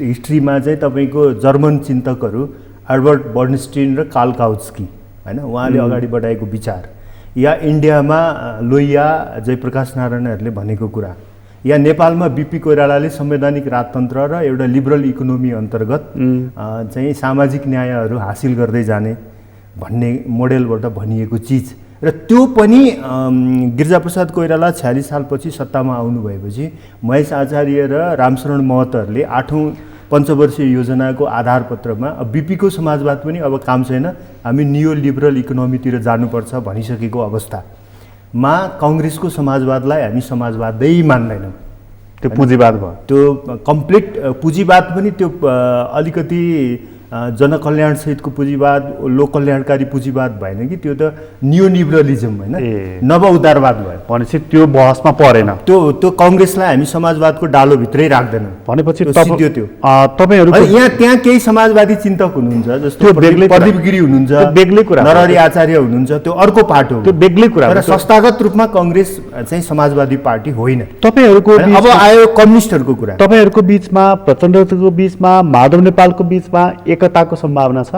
हिस्ट्रीमा चाहिँ तपाईँको जर्मन चिन्तकहरू अल्बर्ट बर्नस्टीन र कार्ल काउट्स्की होइन, उहाँले अगाडि बढाएको विचार, या इन्डियामा लोहिया जयप्रकाश नारायणहरूले भनेको कुरा, या नेपालमा बिपी कोइरालाले संवैधानिक राजतन्त्र र एउटा लिबरल इकोनोमी अन्तर्गत चाहिँ सामाजिक न्यायहरू हासिल गर्दै जाने भन्ने मोडेलबाट भनिएको चिज। र त्यो पनि गिरिजाप्रसाद कोइराला 46 सालपछि सत्तामा आउनु भएपछि महेश आचार्य र रामशरण महतहरूले 8औं पञ्चवर्षीय योजनाको आधारपत्रमा बिपीको समाजवाद पनि अब काम छैन, हामी नियो लिबरल इकोनोमीतिर जानुपर्छ भनिसकेको अवस्थामा काङ्ग्रेसको समाजवादलाई हामी समाजवादै मान्दैनौँ। त्यो पुँजीवाद भयो, त्यो कम्प्लिट पुँजीवाद पनि त्यो अलिकति जनकल्याणसहितको पुँजीवाद, लोक कल्याणकारी पुँजीवाद भएन कि त्यो त नियो लिबरलिजम होइन, नव उदारवाद भयो। भनेपछि त्यो बहसमा परेन। त्यो काङ्ग्रेसलाई हामी समाजवादको डालोभित्रै राख्दैनौँ। भनेपछि त्यो तपाईँहरू त्यहाँ केही समाजवादी चिन्तक हुनुहुन्छ, जस्तो प्रदीप गिरी हुनुहुन्छ, बेग्लै कुरा, नरहरि आचार्य हुनुहुन्छ, त्यो अर्को पार्ट हो, त्यो बेग्लै कुरा। तर संस्थागत रूपमा काङ्ग्रेस चाहिँ समाजवादी पार्टी होइन। तपाईँहरूको अब आयो कम्युनिस्टहरूको कुरा। तपाईँहरूको बिचमा, प्रचण्डको बिचमा, माधव नेपालको बिचमा एकताको सम्भावना छ?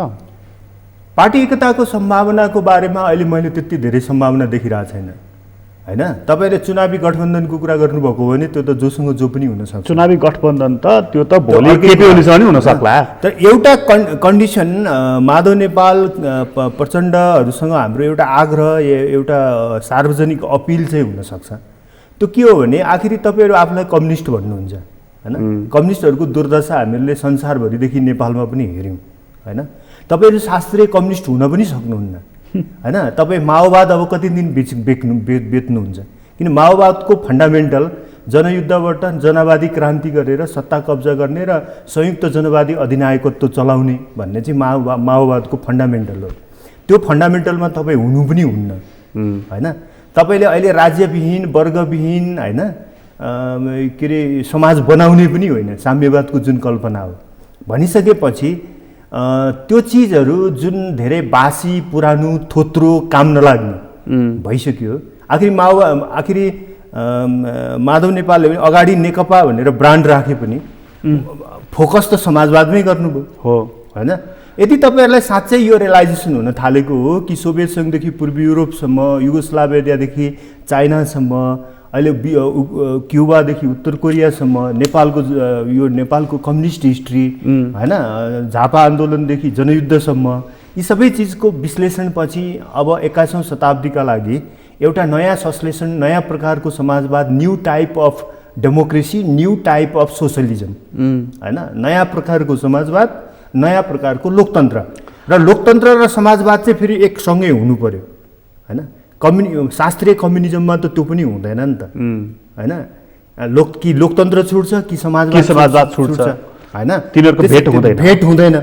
पार्टी एकताको सम्भावनाको बारेमा अहिले मैले त्यति धेरै सम्भावना देखिरहेको छैन होइन। तपाईँले चुनावी गठबन्धनको कुरा गर्नुभएको हो भने त्यो त जोसँग जो पनि हुनसक्छ। चुनावी गठबन्धन त त्यो त भोलि केपी ओलीसँग नि हुन सक्ला। तर एउटा कन्डिसन माधव नेपाल प्रचण्डहरूसँग हाम्रो एउटा आग्रह, एउटा सार्वजनिक अपिल चाहिँ हुनसक्छ। त्यो के हो भने आखिरी तपाईँहरू आफूलाई कम्युनिस्ट भन्नुहुन्छ होइन। कम्युनिस्टहरूको दुर्दशा हामीले संसारभरिदेखि नेपालमा पनि हेऱ्यौँ होइन। तपाईँहरू शास्त्रीय कम्युनिस्ट हुन पनि सक्नुहुन्न होइन। तपाईँ माओवाद अब कति दिन बेच्नुहुन्छ, किन माओवादको फन्डामेन्टल जनयुद्धबाट जनवादी क्रान्ति गरेर सत्ता कब्जा गर्ने र संयुक्त जनवादी अधिनायकत्व चलाउने भन्ने चाहिँ माओवादको फन्डामेन्टल हो। त्यो फन्डामेन्टलमा तपाईँ हुनु पनि हुन्न होइन। तपाईँले अहिले राज्यविहीन, वर्गविहीन होइन, के अरे समाज बनाउने पनि होइन, साम्यवादको जुन कल्पना हो भनिसकेपछि त्यो चिजहरू जुन धेरै बासी, पुरानो, थोत्रो, काम नलाग्ने भइसक्यो। आखिरी माधव नेपालले पनि अगाडि नेकपा भनेर ब्रान्ड राखे पनि फोकस त समाजवादमै गर्नुभयो हो होइन। यदि तपाईँहरूलाई साँच्चै यो रियलाइजेसन हुन थालेको हो कि सोभियत सङ्घदेखि पूर्वी युरोपसम्म, युगोस्लाभियादेखि चाइनासम्म, अहिले क्युबादेखि उत्तर कोरियासम्म, नेपालको कम्युनिस्ट हिस्ट्री होइन, झापा आन्दोलनदेखि जनयुद्धसम्म, यी सबै चिजको विश्लेषणपछि अब 21औं शताब्दीका लागि एउटा नयाँ संश्लेषण, नयाँ प्रकारको समाजवाद, new type of democracy, new type of socialism होइन, नयाँ प्रकारको समाजवाद, नयाँ प्रकारको लोकतन्त्र। र लोकतन्त्र र समाजवाद चाहिँ फेरि एकसँगै हुनु पर्यो होइन। शास्त्रीय कम्युनिजममा त त्यो पनि हुँदैन नि त होइन। कि लोकतन्त्र छुट्छ कि समाजवाद छुट्छ होइन, तिनीहरूको भेट हुँदैन।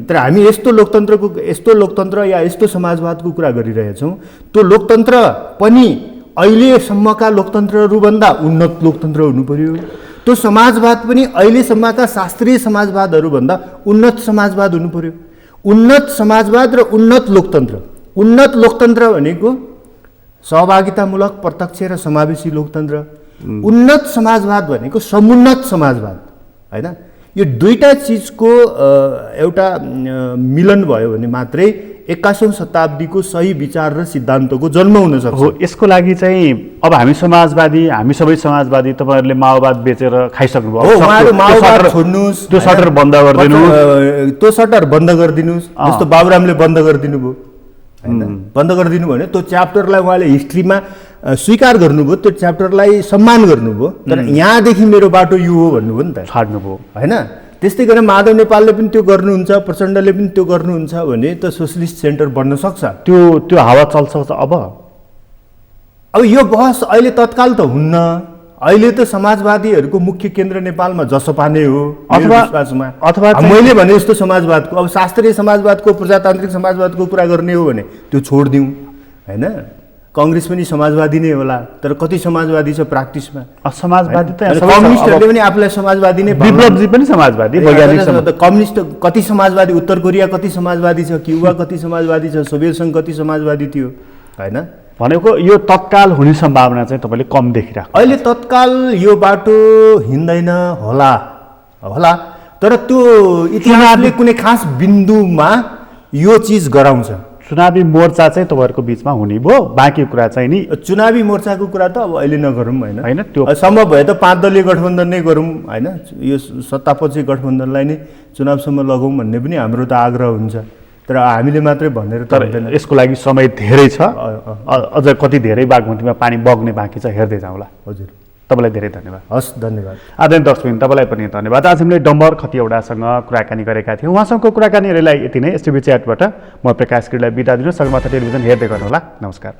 तर हामी यस्तो लोकतन्त्र या यस्तो समाजवादको कुरा गरिरहेछौँ, त्यो लोकतन्त्र पनि अहिलेसम्मका लोकतन्त्रहरूभन्दा उन्नत लोकतन्त्र हुनु पर्यो। त्यो समाजवाद पनि अहिलेसम्मका शास्त्रीय समाजवादहरूभन्दा उन्नत समाजवाद हुनु पर्यो। उन्नत समाजवाद र उन्नत लोकतन्त्र। उन्नत लोकतन्त्र भनेको सहभागितामूलक, प्रत्यक्ष र समावेशी लोकतन्त्र। उन्नत समाजवाद भनेको समुन्नत समाजवाद होइन। यो दुईटा चिजको एउटा मिलन भयो भने मात्रै 21औं शताब्दीको सही विचार र सिद्धान्तको जन्म हुन सक्छ। हो, यसको लागि चाहिँ अब हामी सबै समाजवादी, तपाईँहरूले माओवाद बेचेर खाइसक्नुभयो, उहाँहरू माओवाद छोड्नुहोस्, त्यो सटर बन्द गरिदिनुहोस्, त्यो सटर बन्द गरिदिनुहोस्। जस्तो बाबुरामले बन्द गरिदिनु भयो होइन, बन्द गरिदिनु भने त्यो च्याप्टरलाई उहाँले हिस्ट्रीमा स्वीकार गर्नुभयो, त्यो च्याप्टरलाई सम्मान गर्नुभयो, तर यहाँदेखि मेरो बाटो यो हो भन्नुभयो नि त, छाड्नुभयो होइन? त्यस्तै गरेर माधव नेपालले पनि त्यो गर्नुहुन्छ, प्रचण्डले पनि त्यो गर्नुहुन्छ भने त सोसलिस्ट सेन्टर बन्न सक्छ। त्यो हावा चल्छ अब यो बहस अहिले तत्काल त हुन्न। अहिले त समाजवादीहरूको मुख्य केन्द्र नेपालमा जसपा नै हो अथवा मैले भने जस्तो समाजवादको, अब शास्त्रीय समाजवादको, प्रजातान्त्रिक समाजवादको कुरा गर्ने हो भने त्यो छोडिदिउँ, होइन? काङ्ग्रेस पनि समाजवादी नै होला, तर कति समाजवादी छ प्र्याक्टिसमा? समाजवादी त कम्युनिस्टहरूले पनि आफूलाई समाजवादी नै, विप्लवजी पनि समाजवादी, कम्युनिस्ट कति समाजवादी, उत्तर कोरिया कति समाजवादी छ, क्युबा कति समाजवादी छ, सोभियत सङ्घ कति समाजवादी थियो, होइन? भनेको यो तत्काल हुने सम्भावना चाहिँ तपाईँले कम देखिरहेको? अहिले तत्काल यो बाटो हिँड्दैन होला, तर त्यो इतिहासले कुनै खास बिन्दुमा यो चिज गराउँछ। चुनावी मोर्चा चाहिँ तपाईँहरूको बिचमा हुने भयो, बाँकी कुरा चाहिँ नि चुनावी मोर्चाको कुरा त अब अहिले नगरौँ, होइन? त्यो सम्भव भए त 5 दलीय गठबन्धन नै गरौँ, होइन? यो सत्तापछि गठबन्धनलाई नै चुनावसम्म लगाउँ भन्ने पनि हाम्रो त आग्रह हुन्छ, तर हामीले मात्रै भनेर त हुँदैन। यसको लागि समय धेरै छ, अझ कति धेरै बागमतीमा पानी बग्ने बाँकी छ, हेर्दै जाउँला। हजुर, तपाईँलाई धेरै धन्यवाद। हस्, धन्यवाद। आदरणीय दर्शकबिन, तपाईँलाई पनि धन्यवाद। आज हामीले डम्बर खतिवडासँग कुराकानी गरेका थियौँ। उहाँसँगको कुराकानीहरूलाई यति नै। एसटिभी च्याटबाट म प्रकाश गिरीलाई बिदा दिनु। सगरमाथा टेलिभिजन हेर्दै गर्नुहोला। नमस्कार।